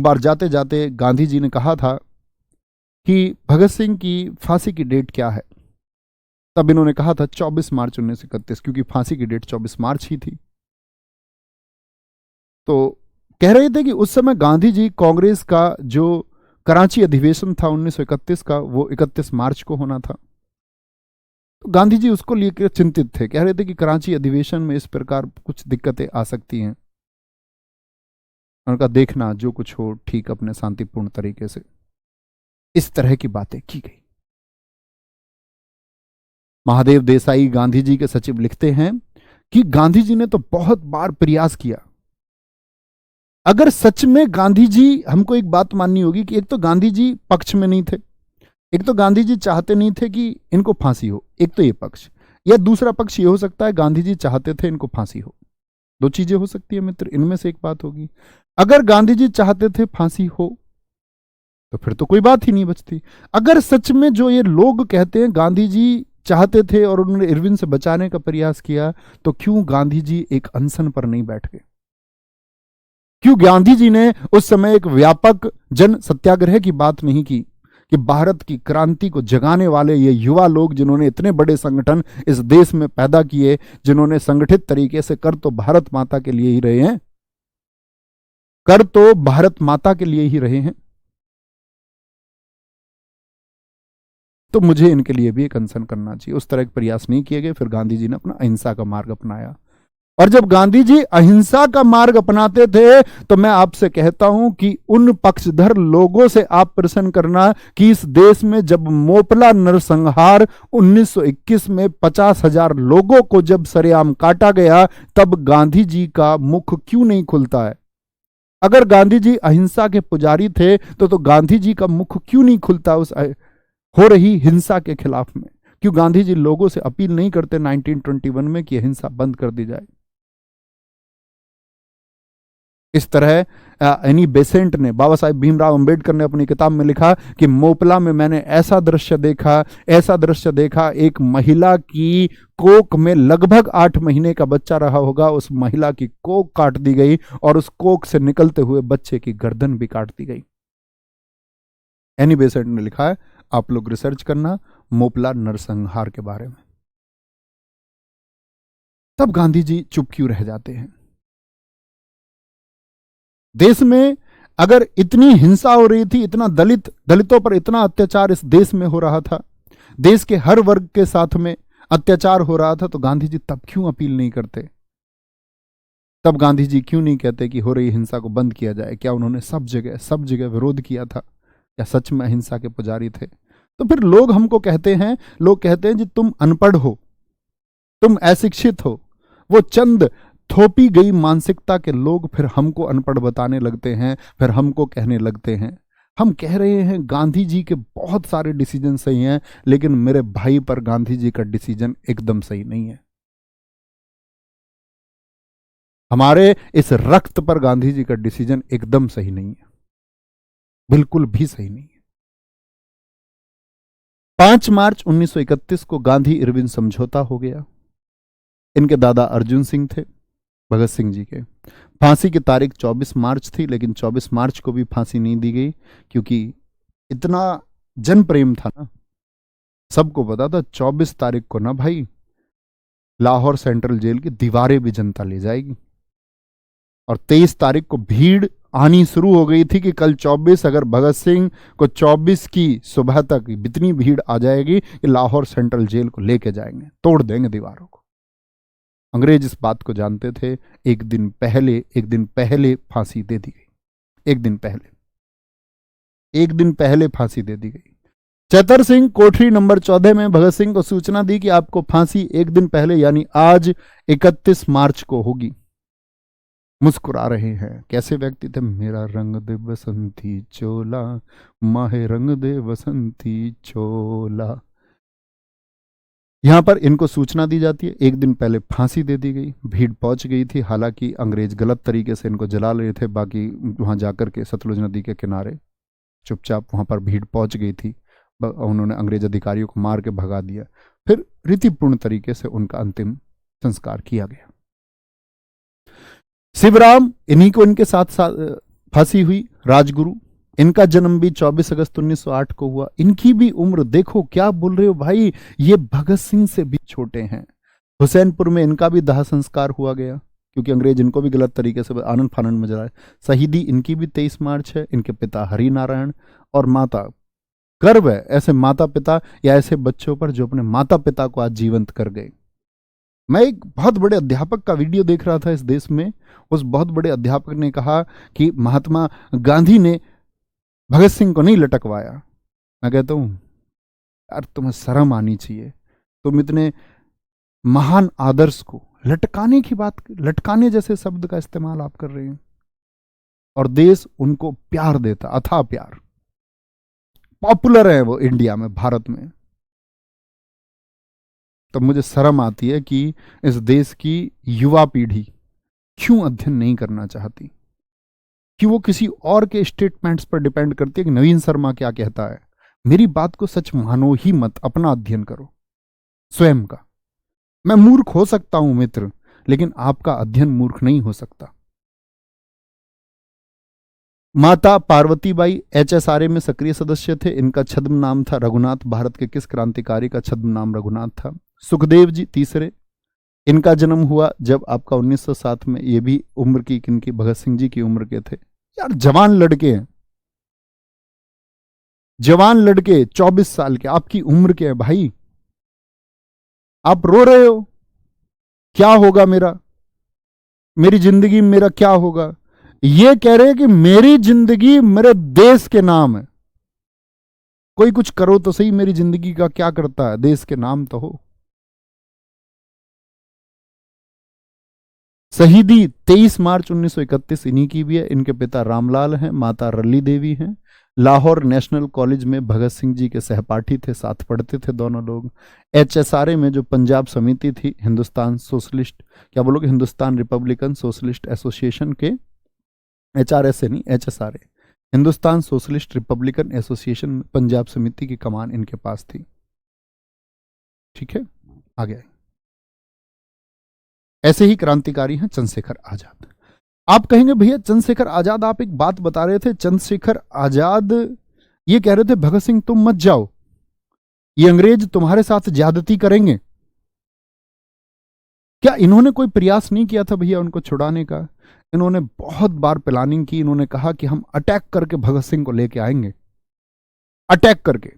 बार जाते जाते गांधी जी ने कहा था कि भगत सिंह की फांसी की डेट क्या है। तब इन्होंने कहा था 24 मार्च 1931, क्योंकि फांसी की डेट 24 मार्च ही थी। तो कह रहे थे कि उस समय गांधी जी कांग्रेस का जो कराची अधिवेशन था 1931 का, वो 31 मार्च को होना था। तो गांधी जी उसको लेकर चिंतित थे, कह रहे थे कि कराची अधिवेशन में इस प्रकार कुछ दिक्कतें आ सकती हैं, उनका देखना जो कुछ हो ठीक अपने शांतिपूर्ण तरीके से। इस तरह की बातें की गई। महादेव देसाई गांधी जी के सचिव लिखते हैं कि गांधी जी ने तो बहुत बार प्रयास किया। अगर सच में गांधी जी, हमको एक बात माननी होगी कि एक तो गांधी जी पक्ष में नहीं थे, एक तो गांधी जी चाहते नहीं थे कि इनको फांसी हो, एक तो ये पक्ष, या दूसरा पक्ष ये हो सकता है गांधी जी चाहते थे इनको फांसी हो। 2 चीजें हो सकती है मित्र, इनमें से एक बात होगी। अगर गांधी जी चाहते थे फांसी हो तो फिर तो कोई बात ही नहीं बचती। अगर सच में जो ये लोग कहते हैं गांधी जी चाहते थे और उन्होंने इरविन से बचाने का प्रयास किया, तो क्यों गांधी जी एक अनशन पर नहीं बैठ गए? क्यों गांधी जी ने उस समय एक व्यापक जन सत्याग्रह की बात नहीं की कि भारत की क्रांति को जगाने वाले ये युवा लोग, जिन्होंने इतने बड़े संगठन इस देश में पैदा किए, जिन्होंने संगठित तरीके से कर तो भारत माता के लिए ही रहे हैं, तो मुझे इनके लिए भी एक अनशन करना चाहिए। उस तरह के प्रयास नहीं किए गए। फिर गांधी जी ने अपना अहिंसा का मार्ग अपनाया, और जब गांधी जी अहिंसा का मार्ग अपनाते थे तो मैं आपसे कहता हूं कि उन पक्षधर लोगों से आप प्रश्न करना कि इस देश में जब मोपला नरसंहार 1921 में 50,000 लोगों को जब सरेआम काटा गया, तब गांधी जी का मुख क्यों नहीं खुलता है? अगर गांधी जी अहिंसा के पुजारी थे तो गांधी जी का मुख क्यों नहीं खुलता उस हो रही हिंसा के खिलाफ में? क्यों गांधी जी लोगों से अपील नहीं करते 1921 में कि हिंसा बंद कर दी जाए? इस तरह एनी बेसेंट ने, बाबा साहेब भीमराव अंबेडकर ने अपनी किताब में लिखा कि मोपला में मैंने ऐसा दृश्य देखा, एक महिला की कोख में लगभग 8 महीने का बच्चा रहा होगा, उस महिला की कोख काट दी गई और उस कोख से निकलते हुए बच्चे की गर्दन भी काट दी गई। एनी बेसेंट ने लिखा है, आप लोग रिसर्च करना मोपला नरसंहार के बारे में। तब गांधी जी चुप क्यों रह जाते हैं? देश में अगर इतनी हिंसा हो रही थी, इतना दलितों पर इतना अत्याचार इस देश में हो रहा था, देश के हर वर्ग के साथ में अत्याचार हो रहा था, तो गांधी जी तब क्यों अपील नहीं करते? तब गांधी जी क्यों नहीं कहते कि हो रही हिंसा को बंद किया जाए? क्या उन्होंने सब जगह विरोध किया था? क्या सच में अहिंसा के पुजारी थे? तो फिर लोग हमको कहते हैं, जी तुम अनपढ़ हो, तुम अशिक्षित हो। वो चंद थोपी गई मानसिकता के लोग फिर हमको अनपढ़ बताने लगते हैं, फिर हमको कहने लगते हैं। हम कह रहे हैं गांधी जी के बहुत सारे डिसीजन सही हैं, लेकिन मेरे भाई पर गांधी जी का डिसीजन एकदम सही नहीं है। हमारे इस रक्त पर गांधी जी का डिसीजन एकदम सही नहीं है, बिल्कुल भी सही नहीं है। 5 मार्च 1931 को गांधी इरविन समझौता हो गया। इनके दादा अर्जुन सिंह थे, भगत सिंह जी के। फांसी की तारीख 24 मार्च थी, लेकिन 24 मार्च को भी फांसी नहीं दी गई, क्योंकि इतना जन प्रेम था ना, सबको पता था 24 तारीख को ना भाई लाहौर सेंट्रल जेल की दीवारें भी जनता ले जाएगी। और 23 तारीख को भीड़ आनी शुरू हो गई थी कि कल 24 अगर भगत सिंह को 24 की सुबह तक इतनी भीड़ आ जाएगी कि लाहौर सेंट्रल जेल को लेके जाएंगे, तोड़ देंगे दीवारों को। अंग्रेज इस बात को जानते थे। एक दिन पहले फांसी दे दी गई। एक दिन पहले फांसी दे दी गई। चतर सिंह कोठरी नंबर 14 में भगत सिंह को सूचना दी कि आपको फांसी एक दिन पहले यानी आज 31 मार्च को होगी। मुस्कुरा रहे हैं। कैसे व्यक्ति थे? मेरा रंग दे बसंती चोला, माहे रंग दे बसंती चोला। यहां पर इनको सूचना दी जाती है, एक दिन पहले फांसी दे दी गई। भीड़ पहुंच गई थी। हालांकि अंग्रेज गलत तरीके से इनको जला रहे थे, बाकी वहां जाकर के सतलुज नदी के किनारे चुपचाप वहां पर भीड़ पहुंच गई थी। उन्होंने अंग्रेज अधिकारियों को मार के भगा दिया। फिर रीतिपूर्ण तरीके से उनका अंतिम संस्कार किया गया। शिवराम, इन्हीं को इनके साथ फांसी हुई। राजगुरु, इनका जन्म भी 24 अगस्त 1908 को हुआ। इनकी भी उम्र देखो, क्या बोल रहे हो भाई, ये भगत सिंह से भी छोटे हैं। हुसैनपुर में इनका भी दाह संस्कार हुआ गया, क्योंकि अंग्रेज इनको भी गलत तरीके से आनंद फानंद में जलाए। शहीदी इनकी भी 23 मार्च है। इनके पिता हरि नारायण और माता, गर्व है ऐसे माता पिता या ऐसे बच्चों पर जो अपने माता पिता को आज जीवंत कर गए। मैं एक बहुत बड़े अध्यापक का वीडियो देख रहा था इस देश में। उस बहुत बड़े अध्यापक ने कहा कि महात्मा गांधी ने भगत सिंह को नहीं लटकवाया। मैं कहता हूं यार, तुम्हें शर्म आनी चाहिए। तुम इतने महान आदर्श को लटकाने की बात, लटकाने जैसे शब्द का इस्तेमाल आप कर रहे हैं। और देश उनको प्यार देता, अथाह प्यार, पॉपुलर है वो इंडिया में, भारत में। तब मुझे शर्म आती है कि इस देश की युवा पीढ़ी क्यों अध्ययन नहीं करना चाहती, कि वो किसी और के स्टेटमेंट्स पर डिपेंड करती है कि नवीन शर्मा क्या कहता है। मेरी बात को सच मानो ही मत, अपना अध्ययन करो स्वयं का। मैं मूर्ख हो सकता हूं मित्र, लेकिन आपका अध्ययन मूर्ख नहीं हो सकता। माता पार्वतीबाई HSRA में सक्रिय सदस्य थे। इनका छद्म नाम था रघुनाथ। भारत के किस क्रांतिकारी का छद्म नाम रघुनाथ था? सुखदेव जी तीसरे। इनका जन्म हुआ जब आपका 1907 में। ये भी उम्र की किनकी? भगत सिंह जी की उम्र के थे। यार जवान लड़के हैं, जवान लड़के 24 साल के, आपकी उम्र के हैं भाई। आप रो रहे हो, क्या होगा मेरा, मेरी जिंदगी में मेरा क्या होगा। ये कह रहे हैं कि मेरी जिंदगी मेरे देश के नाम है। कोई कुछ करो तो सही, मेरी जिंदगी का क्या करता है, देश के नाम तो हो। शहीदी 23 मार्च 1931 इन्हीं की भी है। इनके पिता रामलाल हैं, माता रली देवी हैं। लाहौर नेशनल कॉलेज में भगत सिंह जी के सहपाठी थे, साथ पढ़ते थे दोनों लोग। HSRA में जो पंजाब समिति थी, हिंदुस्तान सोशलिस्ट, क्या बोलोगे, हिंदुस्तान रिपब्लिकन सोशलिस्ट एसोसिएशन के, HRSA नहीं, HSRA, Hindustan socialist Republican association, Punjab समिति की कमान इनके पास थी। ठीक है, आगे। ऐसे ही क्रांतिकारी हैं चंद्रशेखर आजाद। आप कहेंगे भैया चंद्रशेखर आजाद, आप एक बात बता रहे थे, चंद्रशेखर आजाद ये कह रहे थे भगत सिंह तुम मत जाओ, ये अंग्रेज तुम्हारे साथ ज्यादती करेंगे। क्या इन्होंने कोई प्रयास नहीं किया था भैया उनको छुड़ाने का? इन्होंने बहुत बार प्लानिंग की। इन्होंने कहा कि हम अटैक करके भगत सिंह को लेके आएंगे, अटैक करके।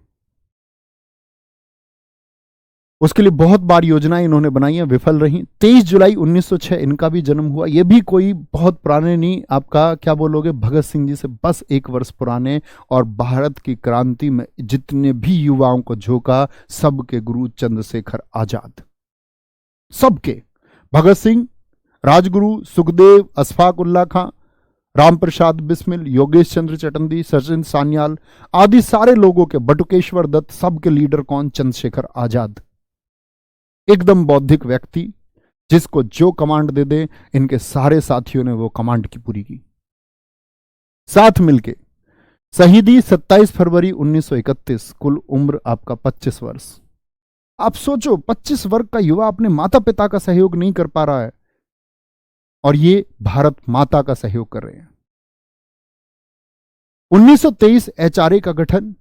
उसके लिए बहुत बार योजनाएं इन्होंने बनाई हैं, विफल रही। 23 जुलाई 1906 इनका भी जन्म हुआ। ये भी कोई बहुत पुराने नहीं, आपका क्या बोलोगे, भगत सिंह जी से बस 1 वर्ष पुराने। और भारत की क्रांति में जितने भी युवाओं को झोंका, सबके गुरु चंद्रशेखर आजाद, सबके। भगत सिंह, राजगुरु, सुखदेव, अशफाक उल्लाह खां, राम प्रसाद बिस्मिल, योगेश चंद्र चटर्जी, सचिन सान्याल आदि सारे लोगों के, बटुकेश्वर दत्त, सबके लीडर कौन? चंद्रशेखर आजाद। एकदम बौद्धिक व्यक्ति, जिसको जो कमांड दे दे, इनके सारे साथियों ने वो कमांड की पूरी की। साथ मिलके शहीदी 27 फरवरी 1931, कुल उम्र आपका 25 वर्ष। आप सोचो, 25 वर्ष का युवा अपने माता पिता का सहयोग नहीं कर पा रहा है, और ये भारत माता का सहयोग कर रहे हैं। 1923 एचआरए का गठन,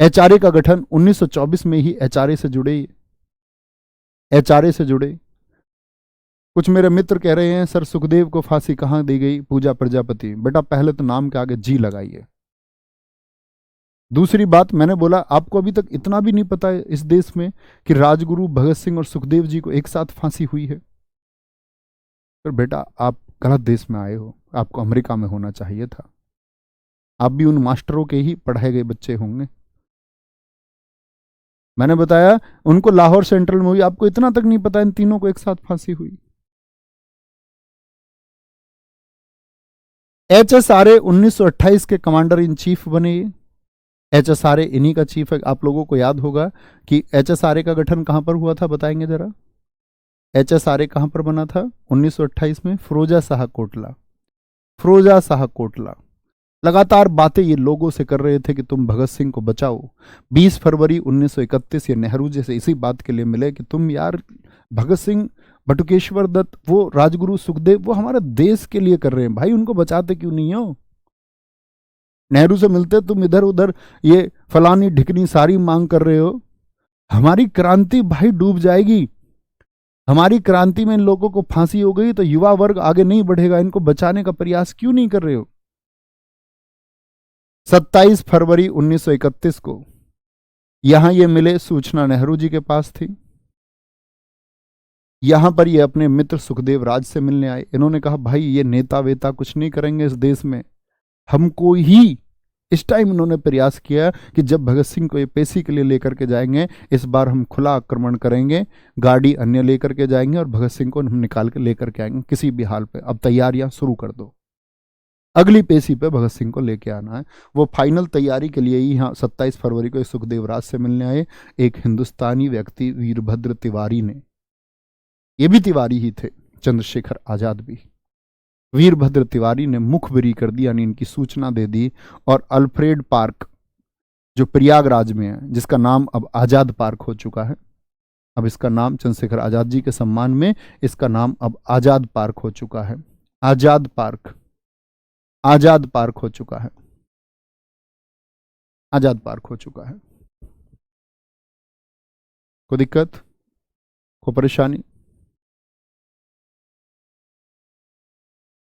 एचआरए का गठन 1924 में ही एचआरए से जुड़े, एचआरए से जुड़े। कुछ मेरे मित्र कह रहे हैं सर सुखदेव को फांसी कहां दी गई? पूजा प्रजापति। बेटा पहले तो नाम के आगे जी लगाइए। दूसरी बात, मैंने बोला आपको अभी तक इतना भी नहीं पता है इस देश में कि राजगुरु भगत सिंह और सुखदेव जी को एक साथ फांसी हुई है। पर बेटा आप गलत देश में आए हो, आपको अमेरिका में होना चाहिए था। आप भी उन मास्टरों के ही पढ़ाए गए बच्चे होंगे। मैंने बताया उनको लाहौर सेंट्रल में हुई, आपको इतना तक नहीं पता इन तीनों को एक साथ फांसी हुई। एचएसआरए 1928 के कमांडर इन चीफ बने। एचएसआरए इन्हीं का चीफ है। आप लोगों को याद होगा कि एचएसआरए का गठन कहां पर हुआ था, बताएंगे जरा? एचएसआरए कहां पर बना था 1928 में? फिरोजा शाह कोटला। फिरोजा शाह कोटला लगातार बातें ये लोगों से कर रहे थे कि तुम भगत सिंह को बचाओ। 20 फरवरी 1931 ये नेहरू जैसे इसी बात के लिए मिले कि तुम यार भगत सिंह, बटुकेश्वर दत्त, वो राजगुरु सुखदेव, वो हमारे देश के लिए कर रहे हैं भाई, उनको बचाते क्यों नहीं हो? नेहरू से मिलते तुम इधर उधर ये फलानी ढिकनी सारी मांग कर रहे हो। हमारी क्रांति भाई डूब जाएगी। हमारी क्रांति में इन लोगों को फांसी हो गई तो युवा वर्ग आगे नहीं बढ़ेगा। इनको बचाने का प्रयास क्यों नहीं कर रहे हो? 27 फरवरी 1931 को यहां ये मिले। सूचना नेहरू जी के पास थी। यहां पर ये अपने मित्र सुखदेव राज से मिलने आए। इन्होंने कहा भाई ये नेता वेता कुछ नहीं करेंगे इस देश में, हमको ही। इस टाइम इन्होंने प्रयास किया कि जब भगत सिंह को ये पेशी के लिए लेकर के जाएंगे, इस बार हम खुला आक्रमण करेंगे, गाड़ी अन्य लेकर के जाएंगे और भगत सिंह को हम निकाल के लेकर के आएंगे किसी भी हाल पे। अब तैयारियां शुरू कर दो, अगली पेशी पे भगत सिंह को लेके आना है। वो फाइनल तैयारी के लिए ही यहाँ 27 फरवरी को सुखदेव राज से मिलने आए। एक हिंदुस्तानी व्यक्ति वीरभद्र तिवारी ने, ये भी तिवारी ही थे, चंद्रशेखर आजाद भी, वीरभद्र तिवारी ने मुखबिरी कर दी, यानी इनकी सूचना दे दी। और अल्फ्रेड पार्क जो प्रयागराज में है, जिसका नाम अब आजाद पार्क हो चुका है, अब इसका नाम चंद्रशेखर आजाद जी के सम्मान में इसका नाम अब आजाद पार्क हो चुका है। आजाद पार्क, आजाद पार्क हो चुका है, आजाद पार्क हो चुका है। कोई दिक्कत, कोई परेशानी?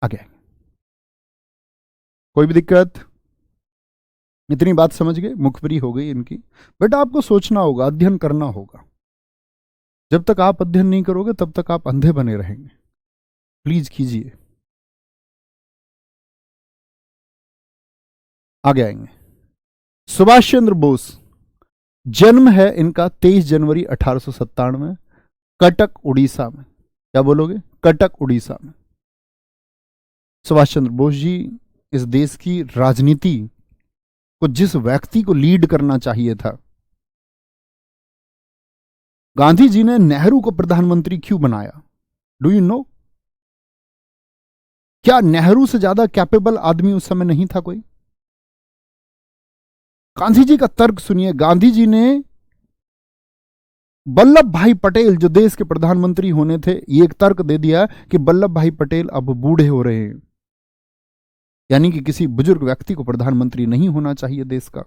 आगे कोई भी दिक्कत? इतनी बात समझ गए? मुखबिरी हो गई इनकी। बेटा आपको सोचना होगा, अध्ययन करना होगा। जब तक आप अध्ययन नहीं करोगे तब तक आप अंधे बने रहेंगे। प्लीज कीजिए। आगे आएंगे। सुभाष चंद्र बोस, जन्म है इनका 23 जनवरी 1897, कटक उड़ीसा में। क्या बोलोगे? कटक उड़ीसा में। सुभाष चंद्र बोस जी इस देश की राजनीति को जिस व्यक्ति को लीड करना चाहिए था, गांधी जी ने नेहरू को प्रधानमंत्री क्यों बनाया? Do you know? क्या नेहरू से ज्यादा कैपेबल आदमी उस समय नहीं था कोई? गांधी जी का तर्क सुनिए। गांधी जी ने वल्लभ भाई पटेल जो देश के प्रधानमंत्री होने थे, ये एक तर्क दे दिया कि वल्लभ भाई पटेल अब बूढ़े हो रहे हैं, यानी कि किसी बुजुर्ग व्यक्ति को प्रधानमंत्री नहीं होना चाहिए देश का।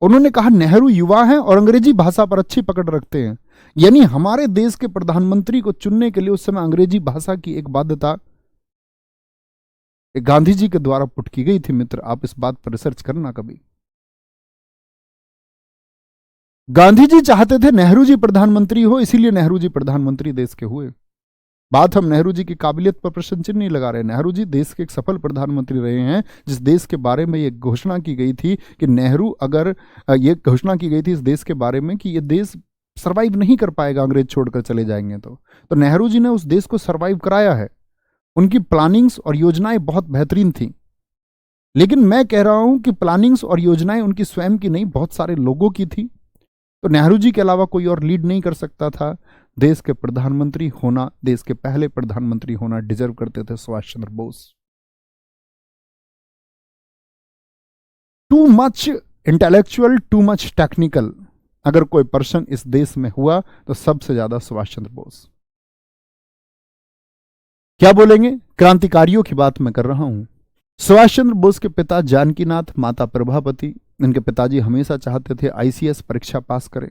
उन्होंने कहा नेहरू युवा हैं और अंग्रेजी भाषा पर अच्छी पकड़ रखते हैं, यानी हमारे देश के प्रधानमंत्री को चुनने के लिए उस समय अंग्रेजी भाषा की एक बाध्यता गांधी जी के द्वारा पुट की गई थी। मित्र आप इस बात पर रिसर्च करना कभी। गांधी जी चाहते थे नेहरू जी प्रधानमंत्री हो, इसीलिए नेहरू जी प्रधानमंत्री देश के हुए। बात हम नेहरू जी की काबिलियत पर प्रश्न चिन्ह नहीं लगा रहे। नेहरू जी देश के एक सफल प्रधानमंत्री रहे हैं, जिस देश के बारे में ये घोषणा की गई थी कि नेहरू, अगर ये घोषणा की गई थी इस देश के बारे में कि ये देश सरवाइव नहीं कर पाएगा अंग्रेज छोड़कर चले जाएंगे तो नेहरू जी ने उस देश को सरवाइव कराया है। उनकी प्लानिंग्स और योजनाएं बहुत बेहतरीन थी। लेकिन मैं कह रहा हूं कि प्लानिंग्स और योजनाएं उनकी स्वयं की नहीं, बहुत सारे लोगों की थी। तो नेहरू जी के अलावा कोई और लीड नहीं कर सकता था। देश के प्रधानमंत्री होना, देश के पहले प्रधानमंत्री होना डिजर्व करते थे Subhash Chandra Bose. Too much intellectual, too much technical अगर कोई पर्सन इस देश में हुआ तो सबसे ज्यादा सुभाष चंद्र बोस। क्या बोलेंगे? क्रांतिकारियों की बात मैं कर रहा हूं। सुभाष चंद्र बोस के पिता जानकीनाथ, माता प्रभावती, इनके पिताजी हमेशा चाहते थे आईसीएस परीक्षा पास करें।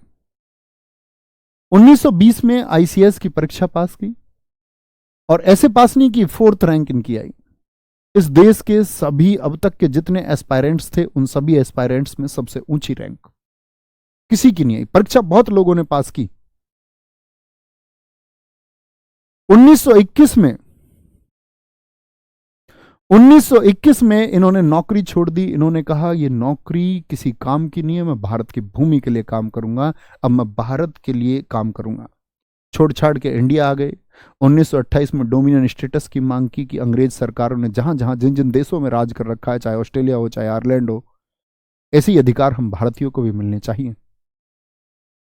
1920 में आईसीएस की परीक्षा पास की और ऐसे पास नहीं की, 4th रैंक इनकी आई। इस देश के सभी अब तक के जितने एस्पायरेंट्स थे उन सभी एस्पायरेंट्स में सबसे ऊंची रैंक किसी की नहीं आई। परीक्षा बहुत लोगों ने पास की। 1921 में इन्होंने नौकरी छोड़ दी। इन्होंने कहा ये नौकरी किसी काम की नहीं है, मैं भारत की भूमि के लिए काम करूंगा, अब मैं भारत के लिए काम करूंगा। छोड़ छाड़ के इंडिया आ गए। 1928 में डोमिनियन स्टेटस की मांग की कि अंग्रेज सरकारों ने जहां जहां जिन जिन देशों में राज कर रखा है, चाहे ऑस्ट्रेलिया हो चाहे आयरलैंड हो, ऐसे ही अधिकार हम भारतीयों को भी मिलने चाहिए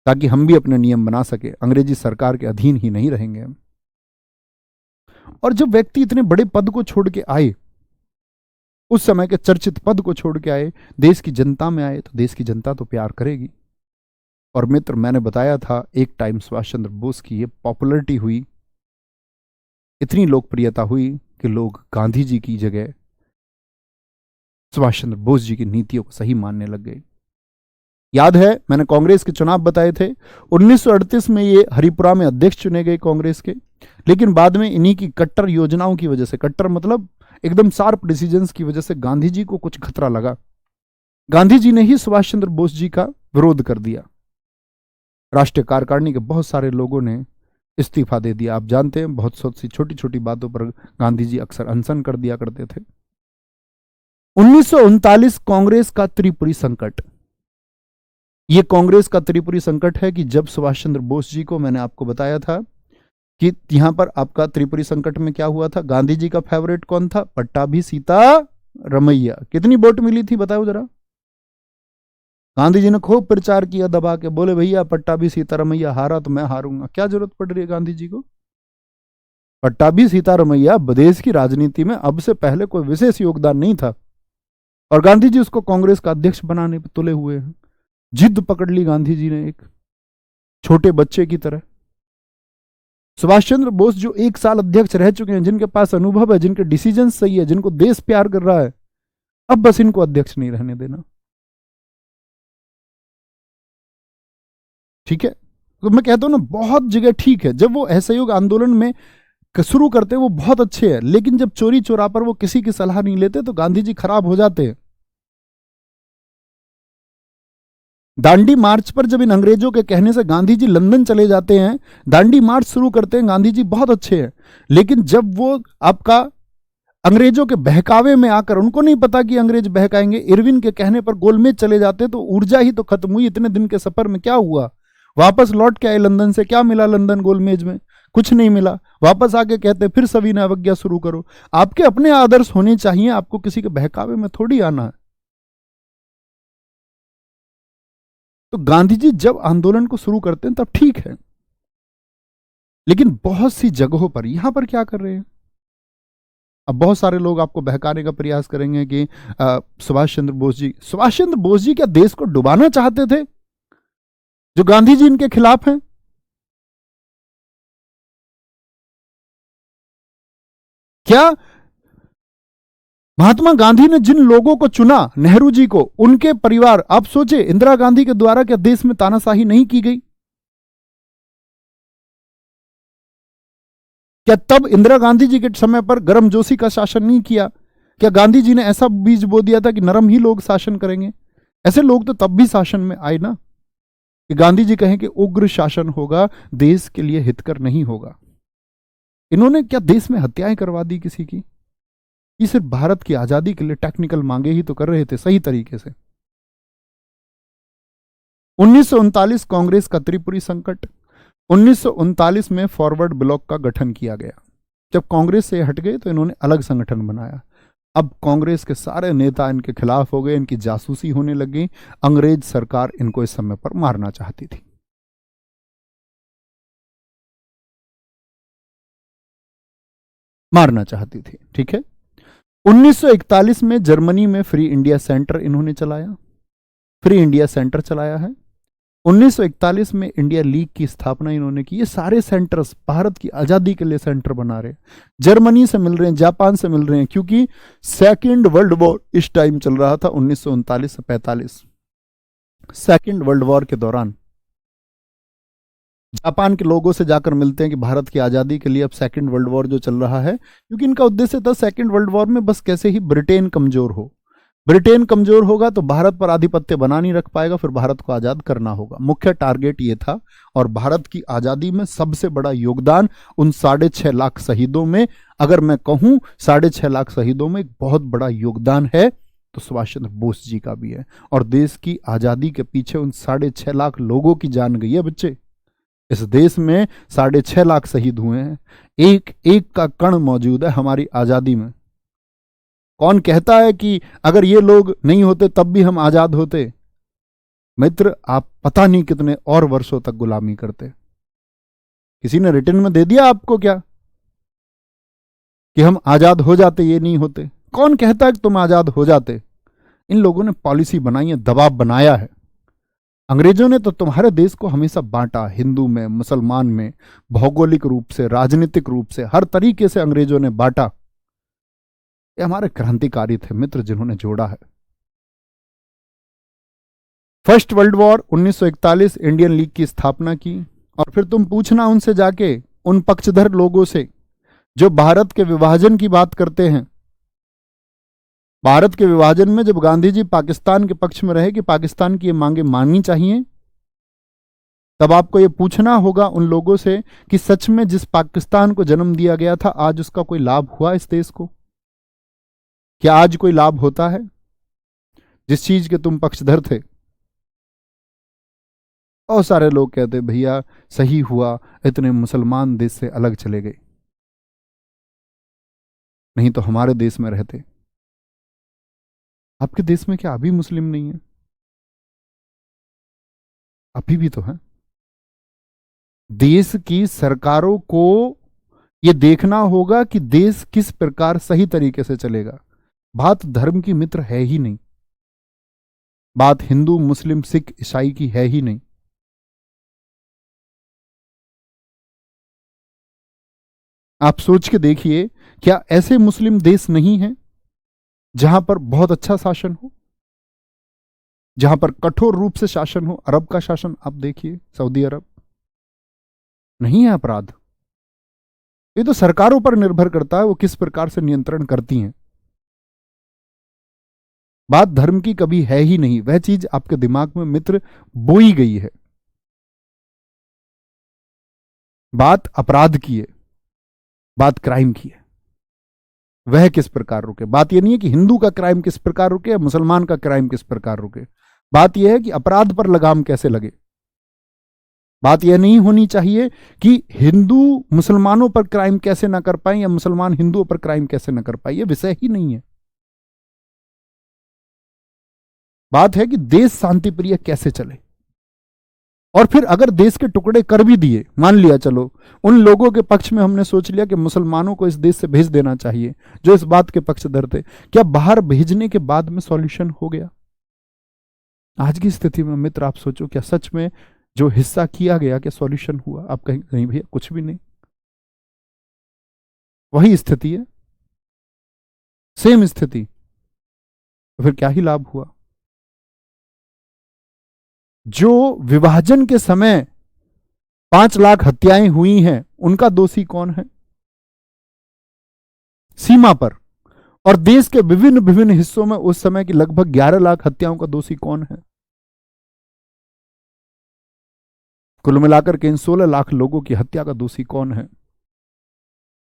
ताकि हम भी अपने नियम बना सके, अंग्रेजी सरकार के अधीन ही नहीं रहेंगे हम। और जब व्यक्ति इतने बड़े पद को छोड़ के आए, उस समय के चर्चित पद को छोड़ के आए, देश की जनता में आए, तो देश की जनता तो प्यार करेगी। और मित्र, मैंने बताया था एक टाइम सुभाष चंद्र बोस की ये पॉपुलैरिटी हुई, इतनी लोकप्रियता हुई कि लोग गांधी जी की जगह सुभाष चंद्र बोस जी की नीतियों को सही मानने लग गए। याद है मैंने कांग्रेस के चुनाव बताए थे। 1938 में ये हरिपुरा में अध्यक्ष चुने गए कांग्रेस के, लेकिन बाद में इन्हीं की कट्टर योजनाओं की वजह से, कट्टर मतलब एकदम शार्प डिसीजंस की वजह से गांधी जी को कुछ खतरा लगा। गांधी जी ने ही सुभाष चंद्र बोस जी का विरोध कर दिया। राष्ट्रीय कार्यकारिणी के बहुत सारे लोगों ने इस्तीफा दे दिया। आप जानते हैं बहुत सी छोटी छोटी बातों पर गांधी जी अक्सर अनशन कर दिया करते थे। 1939 कांग्रेस का त्रिपुरी संकट। यह कांग्रेस का त्रिपुरी संकट है कि जब सुभाष चंद्र बोस जी को, मैंने आपको बताया था कि यहां पर आपका त्रिपुरी संकट में क्या हुआ था, गांधी जी का फेवरेट कौन था? पट्टाभी सीता रमैया। कितनी वोट मिली थी बताओ जरा? गांधी जी ने खूब प्रचार किया दबा के, बोले भैया पट्टाभी सीतारमैया हारा तो मैं हारूंगा। क्या जरूरत पड़ रही है गांधी जी को? पट्टाभी सीतारमैया देश की राजनीति में अब से पहले कोई विशेष योगदान नहीं था और गांधी जी उसको कांग्रेस का अध्यक्ष बनाने पर तुले हुए हैं। जिद पकड़ ली गांधी जी ने एक छोटे बच्चे की तरह। सुभाष चंद्र बोस जो 1 साल अध्यक्ष रह चुके हैं, जिनके पास अनुभव है, जिनके डिसीजन सही है, जिनको देश प्यार कर रहा है, अब बस इनको अध्यक्ष नहीं रहने देना। ठीक है, तो मैं कहता हूं ना, बहुत जगह ठीक है जब वो असहयोग आंदोलन में शुरू करते हैं, वो बहुत अच्छे हैं, लेकिन जब चोरी चोरा पर वो किसी की सलाह नहीं लेते तो गांधी जी खराब हो जाते हैं। दांडी मार्च पर जब इन अंग्रेजों के कहने से गांधी जी लंदन चले जाते हैं, दांडी मार्च शुरू करते हैं, गांधी जी बहुत अच्छे हैं, लेकिन जब वो आपका अंग्रेजों के बहकावे में आकर, उनको नहीं पता कि अंग्रेज बहकाएंगे, इरविन के कहने पर गोलमेज चले जाते तो ऊर्जा ही तो खत्म हुई। इतने दिन के सफर में क्या हुआ? वापस लौट के आए लंदन से, क्या मिला लंदन गोलमेज में? कुछ नहीं मिला। वापस आके कहते फिर सविनय अवज्ञा शुरू करो। आपके अपने आदर्श होने चाहिए, आपको किसी के बहकावे में थोड़ी आना है। तो गांधी जी जब आंदोलन को शुरू करते हैं तब ठीक है, लेकिन बहुत सी जगहों पर, यहां पर क्या कर रहे हैं? अब बहुत सारे लोग आपको बहकाने का प्रयास करेंगे कि सुभाष चंद्र बोस जी क्या देश को डुबाना चाहते थे जो गांधी जी इनके खिलाफ हैं? क्या महात्मा गांधी ने जिन लोगों को चुना, नेहरू जी को, उनके परिवार, आप सोचे इंदिरा गांधी के द्वारा क्या देश में तानाशाही नहीं की गई? क्या तब इंदिरा गांधी जी के समय पर गर्मजोशी का शासन नहीं किया? क्या गांधी जी ने ऐसा बीज बो दिया था कि नरम ही लोग शासन करेंगे? ऐसे लोग तो तब भी शासन में आए ना, कि गांधी जी कहें कि उग्र शासन होगा, देश के लिए हितकर नहीं होगा। इन्होंने क्या देश में हत्याएं करवा दी किसी की? ये सिर्फ भारत की आजादी के लिए टेक्निकल मांगे ही तो कर रहे थे सही तरीके से। 1939 कांग्रेस का त्रिपुरी संकट। 1939 में फॉरवर्ड ब्लॉक का गठन किया गया। जब कांग्रेस से हट गए तो इन्होंने अलग संगठन बनाया। अब कांग्रेस के सारे नेता इनके खिलाफ हो गए, इनकी जासूसी होने लगी। अंग्रेज सरकार इनको इस समय पर मारना चाहती थी। मारना चाहती थी, ठीक है। 1941 में जर्मनी में फ्री इंडिया सेंटर इन्होंने चलाया, फ्री इंडिया सेंटर चलाया है। 1941 में इंडिया लीग की स्थापना इन्होंने की। ये सारे सेंटर्स भारत की आजादी के लिए सेंटर बना रहे हैं। जर्मनी से मिल रहे हैं, जापान से मिल रहे हैं, क्योंकि सेकेंड वर्ल्ड वॉर इस टाइम चल रहा था, 1939 से 45। सेकेंड वर्ल्ड वॉर के दौरान जापान के लोगों से जाकर मिलते हैं कि भारत की आजादी के लिए अब सेकेंड वर्ल्ड वॉर जो चल रहा है, क्योंकि इनका उद्देश्य था सेकेंड वर्ल्ड वॉर में बस कैसे ही ब्रिटेन कमजोर हो, ब्रिटेन कमजोर होगा तो भारत पर आधिपत्य बना नहीं रख पाएगा, फिर भारत को आजाद करना होगा। मुख्य टारगेट ये था। और भारत की आजादी में सबसे बड़ा योगदान उन 6.5 लाख शहीदों में, अगर मैं कहूं 6.5 लाख शहीदों में एक बहुत बड़ा योगदान है तो सुभाष चंद्र बोस जी का भी है। और देश की आजादी के पीछे उन 6.5 लाख लोगों की जान गई है बच्चे। इस देश में 6.5 लाख शहीद हुए हैं, एक एक का कण मौजूद है हमारी आजादी में। कौन कहता है कि अगर ये लोग नहीं होते तब भी हम आजाद होते? मित्र, आप पता नहीं कितने और वर्षों तक गुलामी करते। किसी ने रिटर्न में दे दिया आपको क्या कि हम आजाद हो जाते, ये नहीं होते? कौन कहता है कि तुम आजाद हो जाते? इन लोगों ने पॉलिसी बनाई है, दबाव बनाया है। अंग्रेजों ने तो तुम्हारे देश को हमेशा बांटा, हिंदू में, मुसलमान में, भौगोलिक रूप से, राजनीतिक रूप से, हर तरीके से अंग्रेजों ने बांटा। ये हमारे क्रांतिकारी थे मित्र, जिन्होंने जोड़ा है। First world war 1941, Indian league की स्थापना की। और फिर तुम पूछना उनसे जाके, उन पक्षधर लोगों से जो भारत के विभाजन की बात करते हैं। भारत के विभाजन में जब गांधी जी पाकिस्तान के पक्ष में रहे कि पाकिस्तान की ये मांगे माननी चाहिए, तब आपको ये पूछना होगा उन लोगों से कि सच में जिस पाकिस्तान को जन्म दिया गया था, आज उसका कोई लाभ हुआ इस देश को? क्या आज कोई लाभ होता है जिस चीज के तुम पक्षधर थे? बहुत सारे लोग कहते भैया सही हुआ, इतने मुसलमान देश से अलग चले गए, नहीं तो हमारे देश में रहते। आपके देश में क्या अभी मुस्लिम नहीं है? अभी भी तो है। देश की सरकारों को यह देखना होगा कि देश किस प्रकार सही तरीके से चलेगा। बात धर्म की मित्र है ही नहीं, बात हिंदू मुस्लिम सिख ईसाई की है ही नहीं। आप सोच के देखिए, क्या ऐसे मुस्लिम देश नहीं हैं जहां पर बहुत अच्छा शासन हो, जहां पर कठोर रूप से शासन हो? अरब का शासन आप देखिए, सऊदी अरब, नहीं है अपराध। ये तो सरकारों पर निर्भर करता है वो किस प्रकार से नियंत्रण करती हैं। बात धर्म की कभी है ही नहीं, वह चीज आपके दिमाग में मित्र बोई गई है। बात अपराध की है, बात क्राइम की है, वह किस प्रकार रुके। बात यह नहीं है कि हिंदू का क्राइम किस प्रकार रुके या मुसलमान का क्राइम किस प्रकार रुके। बात यह है कि अपराध पर लगाम कैसे लगे। बात यह नहीं होनी चाहिए कि हिंदू मुसलमानों पर क्राइम कैसे ना कर पाए या मुसलमान हिंदुओं पर क्राइम कैसे ना कर पाए, यह विषय ही नहीं है। बात है कि देश शांति प्रिय कैसे चले। और फिर अगर देश के टुकड़े कर भी दिए, मान लिया चलो उन लोगों के पक्ष में हमने सोच लिया कि मुसलमानों को इस देश से भेज देना चाहिए जो इस बात के पक्षधर थे, क्या बाहर भेजने के बाद में सॉल्यूशन हो गया? आज की स्थिति में मित्र आप सोचो, क्या सच में जो हिस्सा किया गया क्या सॉल्यूशन हुआ? आप कहीं नहीं भैया, कुछ भी नहीं, वही स्थिति है, सेम स्थिति। तो फिर क्या ही लाभ हुआ? जो विभाजन के समय 5 लाख हत्याएं हुई हैं, उनका दोषी कौन है? सीमा पर और देश के विभिन्न विभिन्न हिस्सों में उस समय की लगभग 11 लाख हत्याओं का दोषी कौन है? कुल मिलाकर के इन 16 लाख लोगों की हत्या का दोषी कौन है?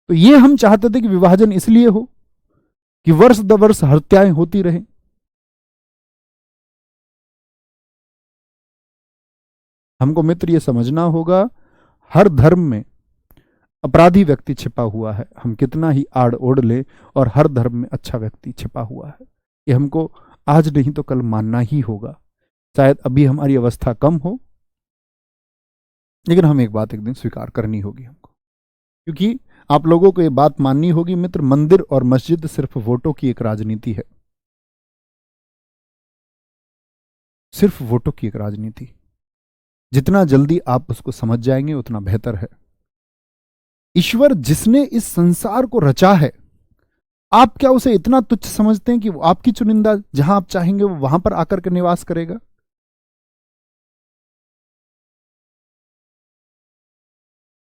तो ये हम चाहते थे कि विभाजन इसलिए हो कि वर्ष द वर्ष हत्याएं होती रहे। हमको मित्र ये समझना होगा, हर धर्म में अपराधी व्यक्ति छिपा हुआ है। हम कितना ही आड़ ओढ़ ले और हर धर्म में अच्छा व्यक्ति छिपा हुआ है। ये हमको आज नहीं तो कल मानना ही होगा। शायद अभी हमारी अवस्था कम हो, लेकिन हम एक बात एक दिन स्वीकार करनी होगी हमको, क्योंकि आप लोगों को ये बात माननी होगी मित्र, मंदिर और मस्जिद सिर्फ वोटों की एक राजनीति है, सिर्फ वोटों की एक राजनीति। जितना जल्दी आप उसको समझ जाएंगे उतना बेहतर है। ईश्वर जिसने इस संसार को रचा है, आप क्या उसे इतना तुच्छ समझते हैं कि वो आपकी चुनिंदा जहां आप चाहेंगे वो वहां पर आकर के निवास करेगा?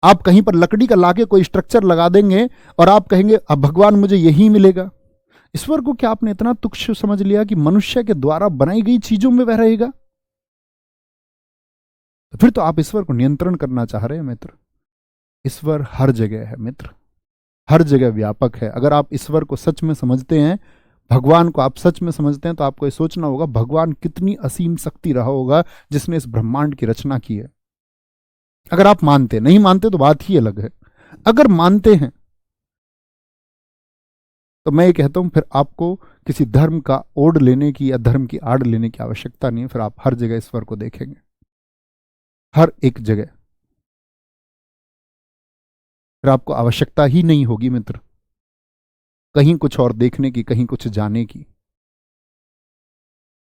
आप कहीं पर लकड़ी का लाके कोई स्ट्रक्चर लगा देंगे और आप कहेंगे अब भगवान मुझे यही मिलेगा। ईश्वर को क्या आपने इतना तुच्छ समझ लिया कि मनुष्य के द्वारा बनाई गई चीजों में वह रहेगा? तो फिर तो आप ईश्वर को नियंत्रण करना चाह रहे हैं मित्र। ईश्वर हर जगह है मित्र, हर जगह व्यापक है। अगर आप ईश्वर को सच में समझते हैं, भगवान को आप सच में समझते हैं, तो आपको ये सोचना होगा भगवान कितनी असीम शक्ति रहा होगा जिसने इस ब्रह्मांड की रचना की है। अगर आप मानते, नहीं मानते तो बात ही अलग है। अगर मानते हैं तो मैं ये कहता हूं फिर आपको किसी धर्म का ओढ़ लेने की या धर्म की आड़ लेने की आवश्यकता नहीं है। फिर आप हर जगह ईश्वर को देखेंगे, हर एक जगह। फिर आपको आवश्यकता ही नहीं होगी मित्र कहीं कुछ और देखने की, कहीं कुछ जाने की,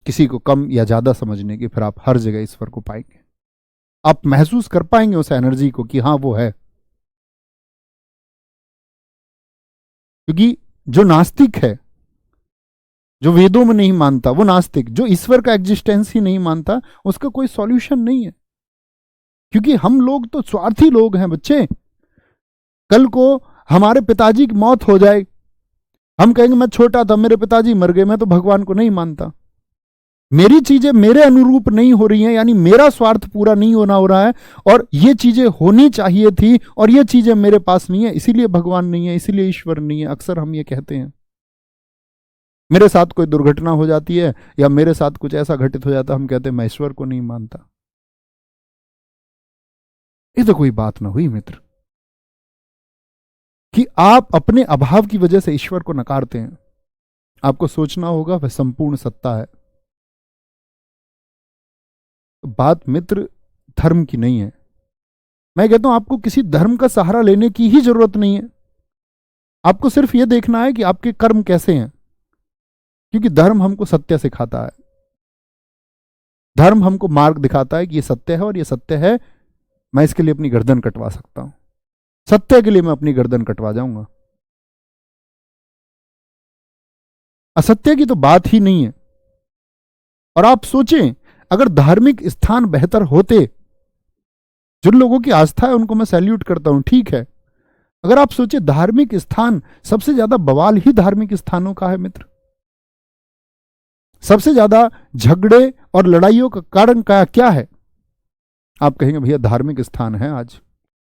किसी को कम या ज्यादा समझने की। फिर आप हर जगह ईश्वर को पाएंगे। आप महसूस कर पाएंगे उस एनर्जी को कि हाँ वो है। क्योंकि जो नास्तिक है, जो वेदों में नहीं मानता, वो नास्तिक। जो ईश्वर का एग्जिस्टेंस ही नहीं मानता, उसका कोई सॉल्यूशन नहीं है। क्योंकि हम लोग तो स्वार्थी लोग हैं बच्चे। कल को हमारे पिताजी की मौत हो जाए, हम कहेंगे मैं छोटा था, मेरे पिताजी मर गए, मैं तो भगवान को नहीं मानता। मेरी चीजें मेरे अनुरूप नहीं हो रही हैं, यानी मेरा स्वार्थ पूरा नहीं होना हो रहा है, और ये चीजें होनी चाहिए थी और ये चीजें मेरे पास नहीं है, इसीलिए भगवान नहीं है, इसीलिए ईश्वर नहीं है। अक्सर हम ये कहते हैं। मेरे साथ कोई दुर्घटना हो जाती है या मेरे साथ कुछ ऐसा घटित हो जाता है, हम कहते हैं मैं ईश्वर को नहीं मानता। ये तो कोई बात ना हुई मित्र कि आप अपने अभाव की वजह से ईश्वर को नकारते हैं। आपको सोचना होगा वह संपूर्ण सत्ता है। बात मित्र धर्म की नहीं है। मैं कहता हूं आपको किसी धर्म का सहारा लेने की ही जरूरत नहीं है। आपको सिर्फ यह देखना है कि आपके कर्म कैसे हैं, क्योंकि धर्म हमको सत्य सिखाता है। धर्म हमको मार्ग दिखाता है कि ये सत्य है और ये सत्य है, मैं इसके लिए अपनी गर्दन कटवा सकता हूं। सत्य के लिए मैं अपनी गर्दन कटवा जाऊंगा। असत्य की तो बात ही नहीं है। और आप सोचें, अगर धार्मिक स्थान बेहतर होते, जिन लोगों की आस्था है उनको मैं सैल्यूट करता हूं, ठीक है। अगर आप सोचे धार्मिक स्थान, सबसे ज्यादा बवाल ही धार्मिक स्थानों का है मित्र। सबसे ज्यादा झगड़े और लड़ाइयों का कारण क्या है? आप कहेंगे भैया धार्मिक स्थान है। आज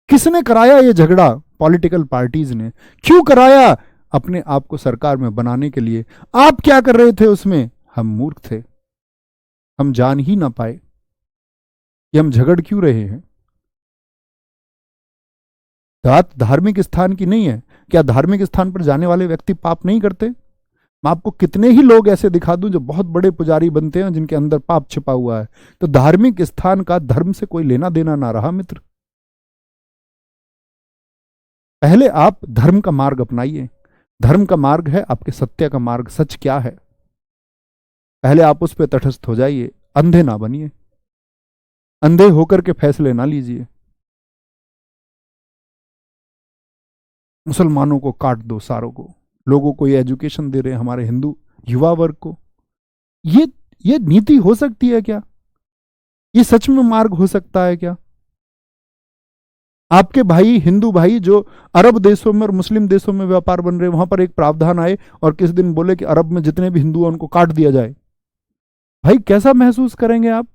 किसने कराया ये झगड़ा? पॉलिटिकल पार्टीज ने। क्यों कराया? अपने आप को सरकार में बनाने के लिए। आप क्या कर रहे थे उसमें? हम मूर्ख थे, हम जान ही ना पाए कि हम झगड़ क्यों रहे हैं। बात धार्मिक स्थान की नहीं है। क्या धार्मिक स्थान पर जाने वाले व्यक्ति पाप नहीं करते? मैं आपको कितने ही लोग ऐसे दिखा दूं जो बहुत बड़े पुजारी बनते हैं, जिनके अंदर पाप छिपा हुआ है। तो धार्मिक स्थान का धर्म से कोई लेना देना ना रहा मित्र। पहले आप धर्म का मार्ग अपनाइए। धर्म का मार्ग है आपके सत्य का मार्ग। सच क्या है, पहले आप उस पर तटस्थ हो जाइए। अंधे ना बनिए, अंधे होकर के फैसले ना लीजिए। मुसलमानों को काट दो सारों को, लोगों को ये एजुकेशन दे रहे हैं, हमारे हिंदू युवा वर्ग को। ये नीति हो सकती है क्या? ये सच में मार्ग हो सकता है क्या? आपके भाई, हिंदू भाई जो अरब देशों में और मुस्लिम देशों में व्यापार बन रहे हैं, वहां पर एक प्रावधान आए और किस दिन बोले कि अरब में जितने भी हिंदू हैं उनको काट दिया जाए। भाई कैसा महसूस करेंगे आप?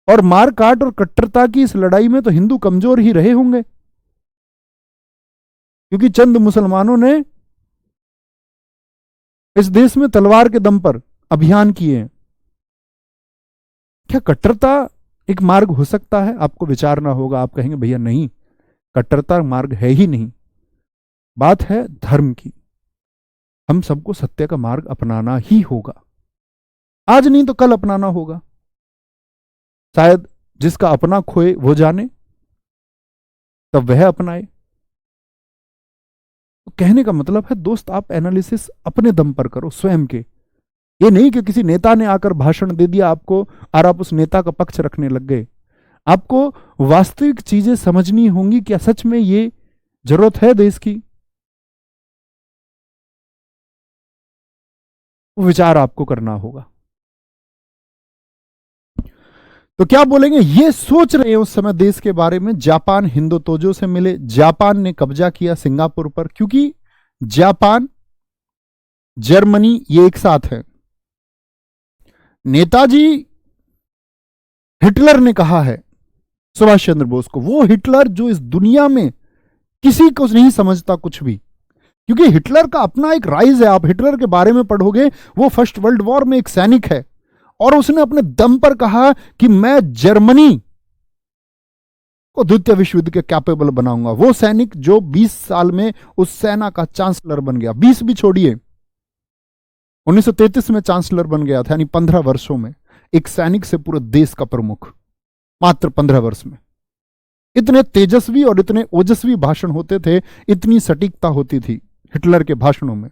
और मार काट और कट्टरता की इस लड़ाई में तो हिंदू कमजोर ही रहे होंगे, क्योंकि चंद मुसलमानों ने इस देश में तलवार के दम पर अभियान किए हैं। क्या कट्टरता एक मार्ग हो सकता है? आपको विचारना होगा। आप कहेंगे भैया नहीं, कट्टरता मार्ग है ही नहीं, बात है धर्म की। हम सबको सत्य का मार्ग अपनाना ही होगा, आज नहीं तो कल अपनाना होगा। शायद जिसका अपना खोए वो जाने, तब वह अपनाए। तो कहने का मतलब है दोस्त, आप एनालिसिस अपने दम पर करो, स्वयं के। ये नहीं कि किसी नेता ने आकर भाषण दे दिया आपको और आप उस नेता का पक्ष रखने लग गए। आपको वास्तविक चीजें समझनी होंगी, क्या सच में ये जरूरत है देश की? वो विचार आपको करना होगा। तो क्या बोलेंगे, ये सोच रहे हैं उस समय देश के बारे में। जापान हिंदुतोजो से मिले, जापान ने कब्जा किया सिंगापुर पर, क्योंकि जापान जर्मनी ये एक साथ है। नेताजी हिटलर ने कहा है सुभाष चंद्र बोस को, वो हिटलर जो इस दुनिया में किसी को नहीं समझता कुछ भी, क्योंकि हिटलर का अपना एक राइज है। आप हिटलर के बारे में पढ़ोगे, वो फर्स्ट वर्ल्ड वॉर में एक सैनिक है और उसने अपने दम पर कहा कि मैं जर्मनी को द्वितीय विश्व युद्ध के कैपेबल बनाऊंगा। वो सैनिक जो 20 साल में उस सेना का चांसलर बन गया, 20 भी छोड़िए, 1933 में चांसलर बन गया था, यानी 15 वर्षों में एक सैनिक से पूरे देश का प्रमुख, मात्र 15 वर्ष में। इतने तेजस्वी और इतने ओजस्वी भाषण होते थे, इतनी सटीकता होती थी हिटलर के भाषणों में।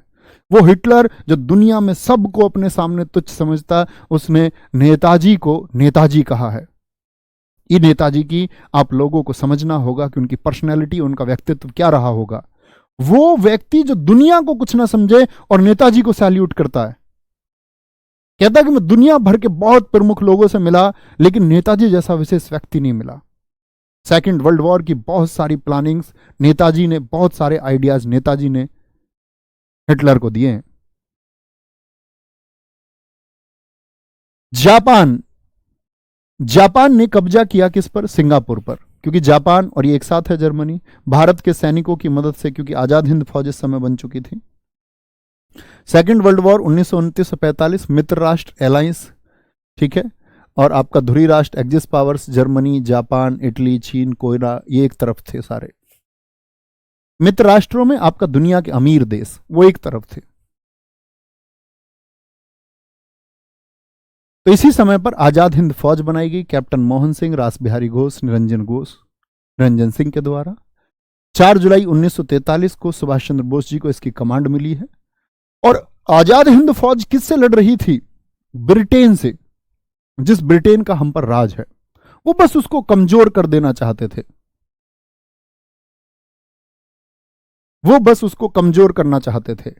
वो हिटलर जो दुनिया में सबको अपने सामने तुच्छ समझता, उसने नेताजी को नेताजी कहा है। ये नेताजी की आप लोगों को समझना होगा कि उनकी पर्सनैलिटी, उनका व्यक्तित्व क्या रहा होगा। वो व्यक्ति जो दुनिया को कुछ ना समझे और नेताजी को सैल्यूट करता है, कहता है कि मैं दुनिया भर के बहुत प्रमुख लोगों से मिला, लेकिन नेताजी जैसा विशेष व्यक्ति नहीं मिला। सेकेंड वर्ल्ड वॉर की बहुत सारी प्लानिंग्स नेताजी ने, बहुत सारे आइडियाज नेताजी ने हिटलर को दिए हैं। जापान ने कब्जा किया किस पर? सिंगापुर पर, क्योंकि जापान और ये एक साथ है जर्मनी, भारत के सैनिकों की मदद से, क्योंकि आजाद हिंद फौज इस समय बन चुकी थी। सेकेंड वर्ल्ड वॉर 1929 से 45, मित्र राष्ट्र एलायंस, ठीक है, और आपका धुरी राष्ट्र axis powers, Germany, Japan, Italy, चीन, कोरिया, ये एक तरफ थे सारे। मित्र राष्ट्रों में आपका दुनिया के अमीर देश, वो एक तरफ थे। तो इसी समय पर आजाद हिंद फौज बनाई गई, कैप्टन मोहन सिंह, रास बिहारी घोष, निरंजन सिंह के द्वारा। 4 जुलाई 1943 को सुभाष चंद्र बोस जी को इसकी कमांड मिली है। और आजाद हिंद फौज किससे लड़ रही थी? ब्रिटेन से। जिस ब्रिटेन का हम पर राज है, वो बस उसको कमजोर कर देना चाहते थे, वो बस उसको कमजोर करना चाहते थे।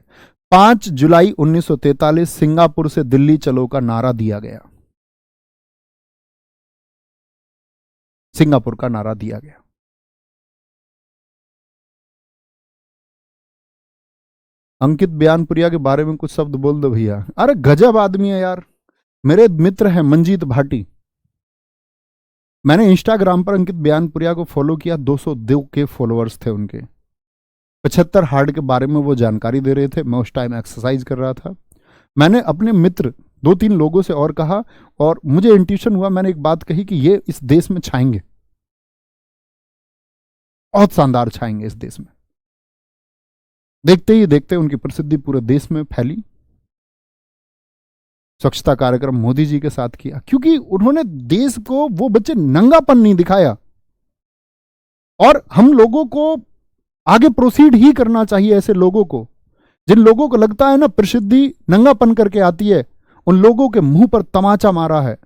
5 जुलाई 1943 सिंगापुर से दिल्ली चलो का नारा दिया गया, सिंगापुर का नारा दिया गया। अंकित बयानपुरिया के बारे में कुछ शब्द बोल दो भैया। अरे गजब आदमी है यार, मेरे मित्र हैं मंजीत भाटी। मैंने इंस्टाग्राम पर अंकित बयानपुरिया को फॉलो किया, 202 के फॉलोअर्स थे उनके। 75 हार्ड के बारे में वो जानकारी दे रहे थे, मैं उस टाइम एक्सरसाइज कर रहा था। मैंने अपने मित्र 2-3 लोगों से और कहा, और मुझे इंट्यूशन हुआ, मैंने एक बात कही कि ये इस देश में छाएंगे, बहुत शानदार छाएंगे इस देश में। देखते ही देखते उनकी प्रसिद्धि पूरे देश में फैली। स्वच्छता कार्यक्रम मोदी जी के साथ किया, क्योंकि उन्होंने देश को वो बच्चे नंगापन नहीं दिखाया। और हम लोगों को आगे प्रोसीड ही करना चाहिए ऐसे लोगों को। जिन लोगों को लगता है ना प्रसिद्धि नंगापन करके आती है, उन लोगों के मुंह पर तमाचा मारा है।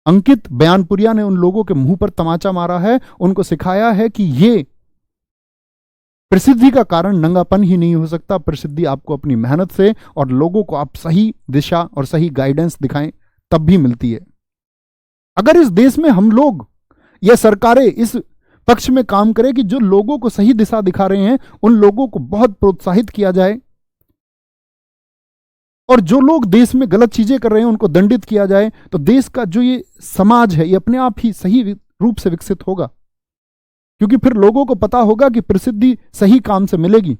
अंकित बयानपुरिया ने उन लोगों के मुंह पर तमाचा मारा है, उनको सिखाया है कि ये प्रसिद्धि का कारण नंगापन ही नहीं हो सकता। प्रसिद्धि आपको अपनी मेहनत से और लोगों को आप सही दिशा और सही गाइडेंस दिखाएं तब भी मिलती है। अगर इस देश में हम लोग या सरकारें इस पक्ष में काम करें कि जो लोगों को सही दिशा दिखा रहे हैं उन लोगों को बहुत प्रोत्साहित किया जाए, और जो लोग देश में गलत चीजें कर रहे हैं उनको दंडित किया जाए, तो देश का जो ये समाज है ये अपने आप ही सही रूप से विकसित होगा। क्योंकि फिर लोगों को पता होगा कि प्रसिद्धि सही काम से मिलेगी,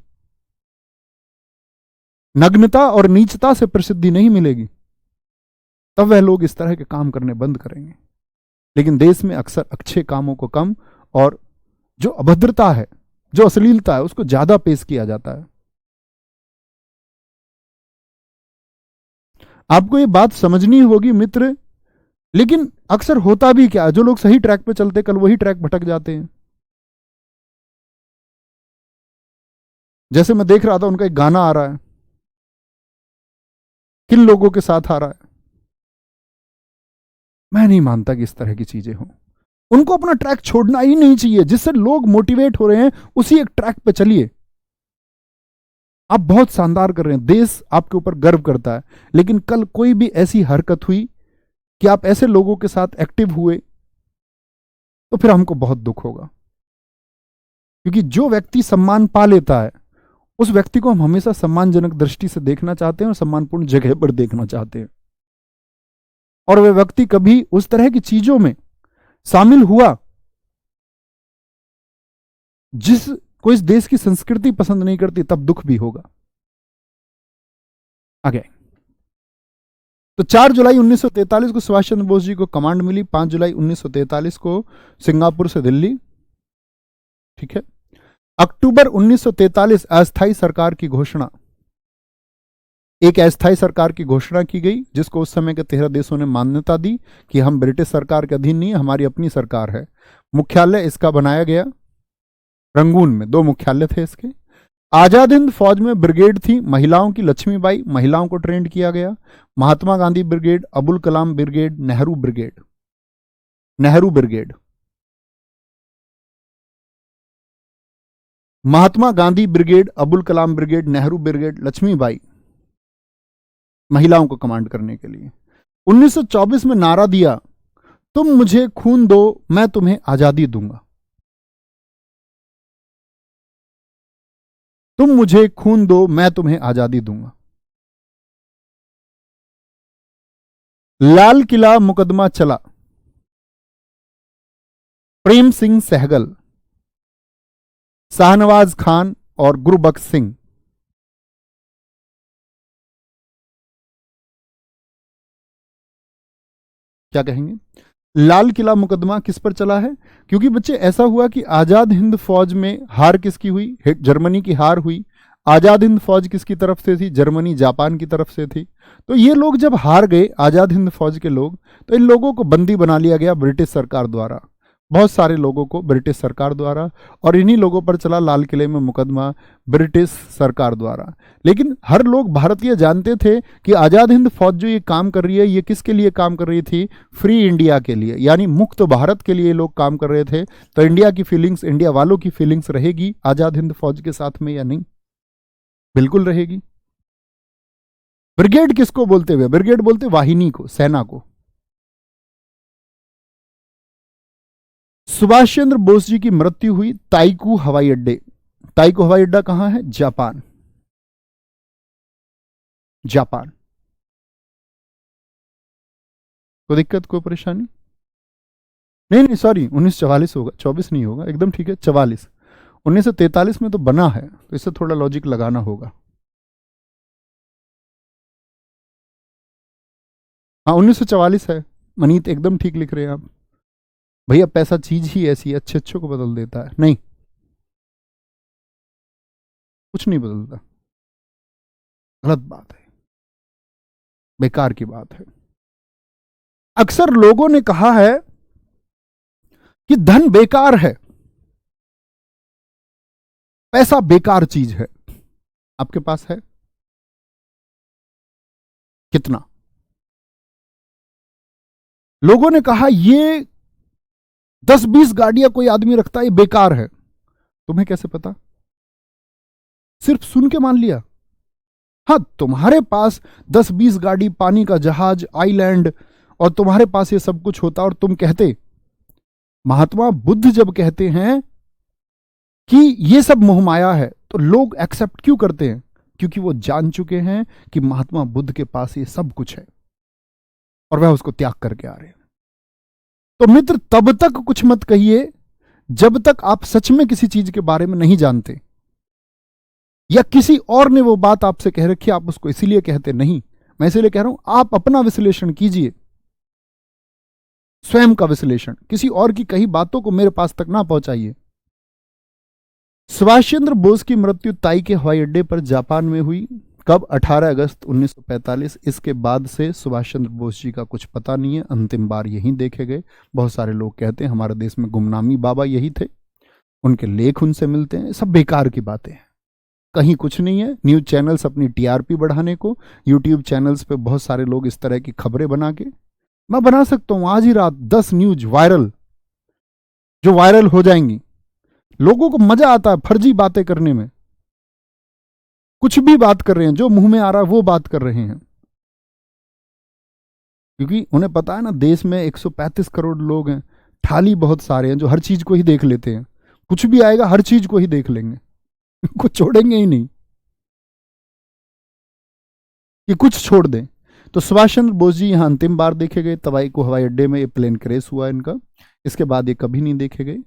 नग्नता और नीचता से प्रसिद्धि नहीं मिलेगी। तब वह लोग इस तरह के काम करने बंद करेंगे। लेकिन देश में अक्सर अच्छे कामों को कम और जो अभद्रता है, जो अश्लीलता है, उसको ज्यादा पेश किया जाता है। आपको ये बात समझनी होगी मित्र। लेकिन अक्सर होता भी क्या, जो लोग सही ट्रैक पे चलते कल वही ट्रैक भटक जाते हैं। जैसे मैं देख रहा था, उनका एक गाना आ रहा है, किन लोगों के साथ आ रहा है। मैं नहीं मानता कि इस तरह की चीजें हों। उनको अपना ट्रैक छोड़ना ही नहीं चाहिए। जिससे लोग मोटिवेट हो रहे हैं उसी एक ट्रैक पे चलिए। आप बहुत शानदार कर रहे हैं, देश आपके ऊपर गर्व करता है। लेकिन कल कोई भी ऐसी हरकत हुई कि आप ऐसे लोगों के साथ एक्टिव हुए, तो फिर हमको बहुत दुख होगा। क्योंकि जो व्यक्ति सम्मान पा लेता है, उस व्यक्ति को हम हमेशा सम्मानजनक दृष्टि से देखना चाहते हैं और सम्मानपूर्ण जगह पर देखना चाहते हैं। और वह व्यक्ति कभी उस तरह की चीजों में शामिल हुआ जिसको इस देश की संस्कृति पसंद नहीं करती, तब दुख भी होगा। आगे तो 4 जुलाई 1943 को सुभाष चंद्र बोस जी को कमांड मिली। 5 जुलाई 1943 को सिंगापुर से दिल्ली। ठीक है। अक्टूबर 1943 अस्थायी सरकार की घोषणा। एक अस्थायी सरकार की घोषणा की गई, जिसको उस समय के 13 देशों ने मान्यता दी कि हम ब्रिटिश सरकार के अधीन नहीं है, हमारी अपनी सरकार है। मुख्यालय इसका बनाया गया रंगून में, 2 मुख्यालय थे इसके। आजाद हिंद फौज में ब्रिगेड थी महिलाओं की, लक्ष्मीबाई, महिलाओं को ट्रेंड किया गया। Mahatma Gandhi brigade, Abul Kalam brigade, Nehru brigade. Nehru brigade, Mahatma Gandhi brigade, Abul Kalam brigade, Nehru brigade, Lakshmibai, महिलाओं को कमांड करने के लिए। 1924 में नारा दिया, तुम मुझे खून दो मैं तुम्हें आजादी दूंगा। तुम मुझे खून दो मैं तुम्हें आजादी दूंगा। लाल किला मुकदमा चला। प्रेम सिंह सहगल, शाहनवाज खान और गुरबख्श सिंह। क्या कहेंगे? लाल किला मुकदमा किस पर चला है? क्योंकि बच्चे ऐसा हुआ कि आजाद हिंद फौज में हार किसकी हुई? जर्मनी की हार हुई। आजाद हिंद फौज किसकी तरफ से थी? जर्मनी जापान की तरफ से थी। तो ये लोग जब हार गए, आजाद हिंद फौज के लोग, तो इन लोगों को बंदी बना लिया गया ब्रिटिश सरकार द्वारा, बहुत सारे लोगों को ब्रिटिश सरकार द्वारा। और इन्हीं लोगों पर चला लाल किले में मुकदमा ब्रिटिश सरकार द्वारा। लेकिन हर लोग भारतीय जानते थे कि आजाद हिंद फौज जो ये काम कर रही है, ये किसके लिए काम कर रही थी? फ्री इंडिया के लिए, यानी मुक्त भारत के लिए लोग काम कर रहे थे। तो इंडिया की फीलिंग्स, इंडिया वालों की फीलिंग्स रहेगी आजाद हिंद फौज के साथ में या नहीं? बिल्कुल रहेगी। ब्रिगेड किसको बोलते हुए? ब्रिगेड बोलते वाहिनी को, सेना को। सुभाष चंद्र बोस जी की मृत्यु हुई ताइकू हवाई अड्डे। ताइकू हवाई अड्डा कहां है? जापान। जापान। कोई दिक्कत, कोई परेशानी? नहीं नहीं, सॉरी, 1944 होगा, 24 नहीं होगा, एकदम ठीक है, 44। 1943 में तो बना है, तो इससे थोड़ा लॉजिक लगाना होगा। हाँ, 1944 है। मनीत एकदम ठीक लिख रहे हैं आप। भैया पैसा चीज ही ऐसी है, अच्छे अच्छों को बदल देता है। नहीं, कुछ नहीं बदलता। गलत बात है, बेकार की बात है। अक्सर लोगों ने कहा है कि धन बेकार है, पैसा बेकार चीज है। आपके पास है कितना? लोगों ने कहा ये 10-20 गाड़ियां कोई आदमी रखता है, ये बेकार है। तुम्हें कैसे पता? सिर्फ सुन के मान लिया? हाँ, तुम्हारे पास 10-20 गाड़ी, पानी का जहाज, आइलैंड, और तुम्हारे पास ये सब कुछ होता और तुम कहते। महात्मा बुद्ध जब कहते हैं कि ये सब मोहमाया है, तो लोग एक्सेप्ट क्यों करते हैं? क्योंकि वो जान चुके हैं कि महात्मा बुद्ध के पास ये सब कुछ है और वह उसको त्याग करके आ रहे हैं। तो मित्र, तब तक कुछ मत कहिए जब तक आप सच में किसी चीज के बारे में नहीं जानते, या किसी और ने वो बात आपसे कह रखी, आप उसको इसीलिए कहते नहीं। मैं इसीलिए कह रहा हूं, आप अपना विश्लेषण कीजिए। स्वयं का विश्लेषण, किसी और की कही बातों को मेरे पास तक ना पहुंचाइए। सुभाष चंद्र बोस की मृत्यु ताई के हवाई अड्डे पर जापान में हुई। कब? 18 अगस्त 1945। इसके बाद से सुभाष चंद्र बोस जी का कुछ पता नहीं है, अंतिम बार यहीं देखे गए। बहुत सारे लोग कहते हैं हमारे देश में गुमनामी बाबा यही थे, उनके लेख उनसे मिलते हैं। सब बेकार की बातें हैं, कहीं कुछ नहीं है। न्यूज चैनल्स अपनी टीआरपी बढ़ाने को, यूट्यूब चैनल्स पे बहुत सारे लोग इस तरह की खबरें बना के, मैं बना सकता हूं आज ही रात 10 न्यूज वायरल, जो वायरल हो जाएंगी। लोगों को मजा आता है फर्जी बातें करने में, कुछ भी बात कर रहे हैं, जो मुंह में आ रहा है वो बात कर रहे हैं, क्योंकि उन्हें पता है ना देश में 135 करोड़ लोग हैं, ठाली बहुत सारे हैं जो हर चीज को ही देख लेते हैं। कुछ भी आएगा हर चीज को ही देख लेंगे कुछ छोड़ेंगे ही नहीं कि कुछ छोड़ दें। तो सुभाष चंद्र बोस जी यहाँ अंतिम बार देखे गए, तवाई को हवाई अड्डे में ये प्लेन क्रैश हुआ इनका। इसके बाद ये कभी नहीं देखे गए।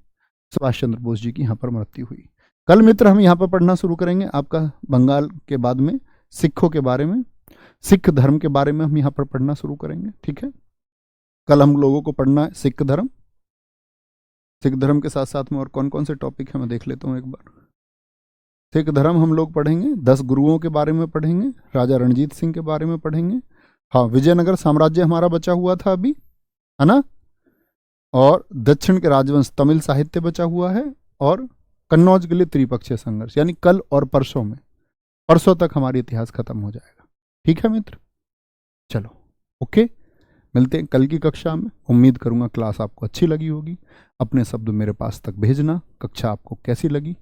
सुभाष चंद्र बोस जी की यहाँ पर मृत्यु हुई। कल मित्र हम यहाँ पर पढ़ना शुरू करेंगे आपका बंगाल के बाद में सिखों के बारे में, सिख धर्म के बारे में हम यहाँ पर पढ़ना शुरू करेंगे। ठीक है, कल हम लोगों को पढ़ना है सिख धर्म। सिख धर्म के साथ साथ में और कौन कौन से टॉपिक है मैं देख लेता हूँ एक बार। सिख धर्म हम लोग पढ़ेंगे, 10 गुरुओं के बारे में पढ़ेंगे, राजा रणजीत सिंह के बारे में पढ़ेंगे। हाँ, विजयनगर साम्राज्य हमारा बचा हुआ था अभी, है ना, और दक्षिण के राजवंश तमिल साहित्य बचा हुआ है, और कन्नौज के लिए त्रिपक्षीय संघर्ष। यानी कल और परसों में, परसों तक हमारा इतिहास खत्म हो जाएगा। ठीक है मित्र, चलो ओके, मिलते हैं कल की कक्षा में। उम्मीद करूंगा क्लास आपको अच्छी लगी होगी। अपने शब्द मेरे पास तक भेजना, कक्षा आपको कैसी लगी।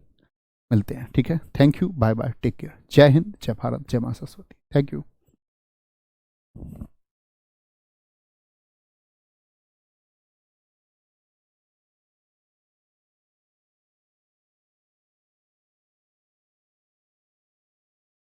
मिलते हैं, ठीक है, thank you, bye bye, take care, जय हिंद, जय भारत, जय मां सरस्वती, थैंक यू।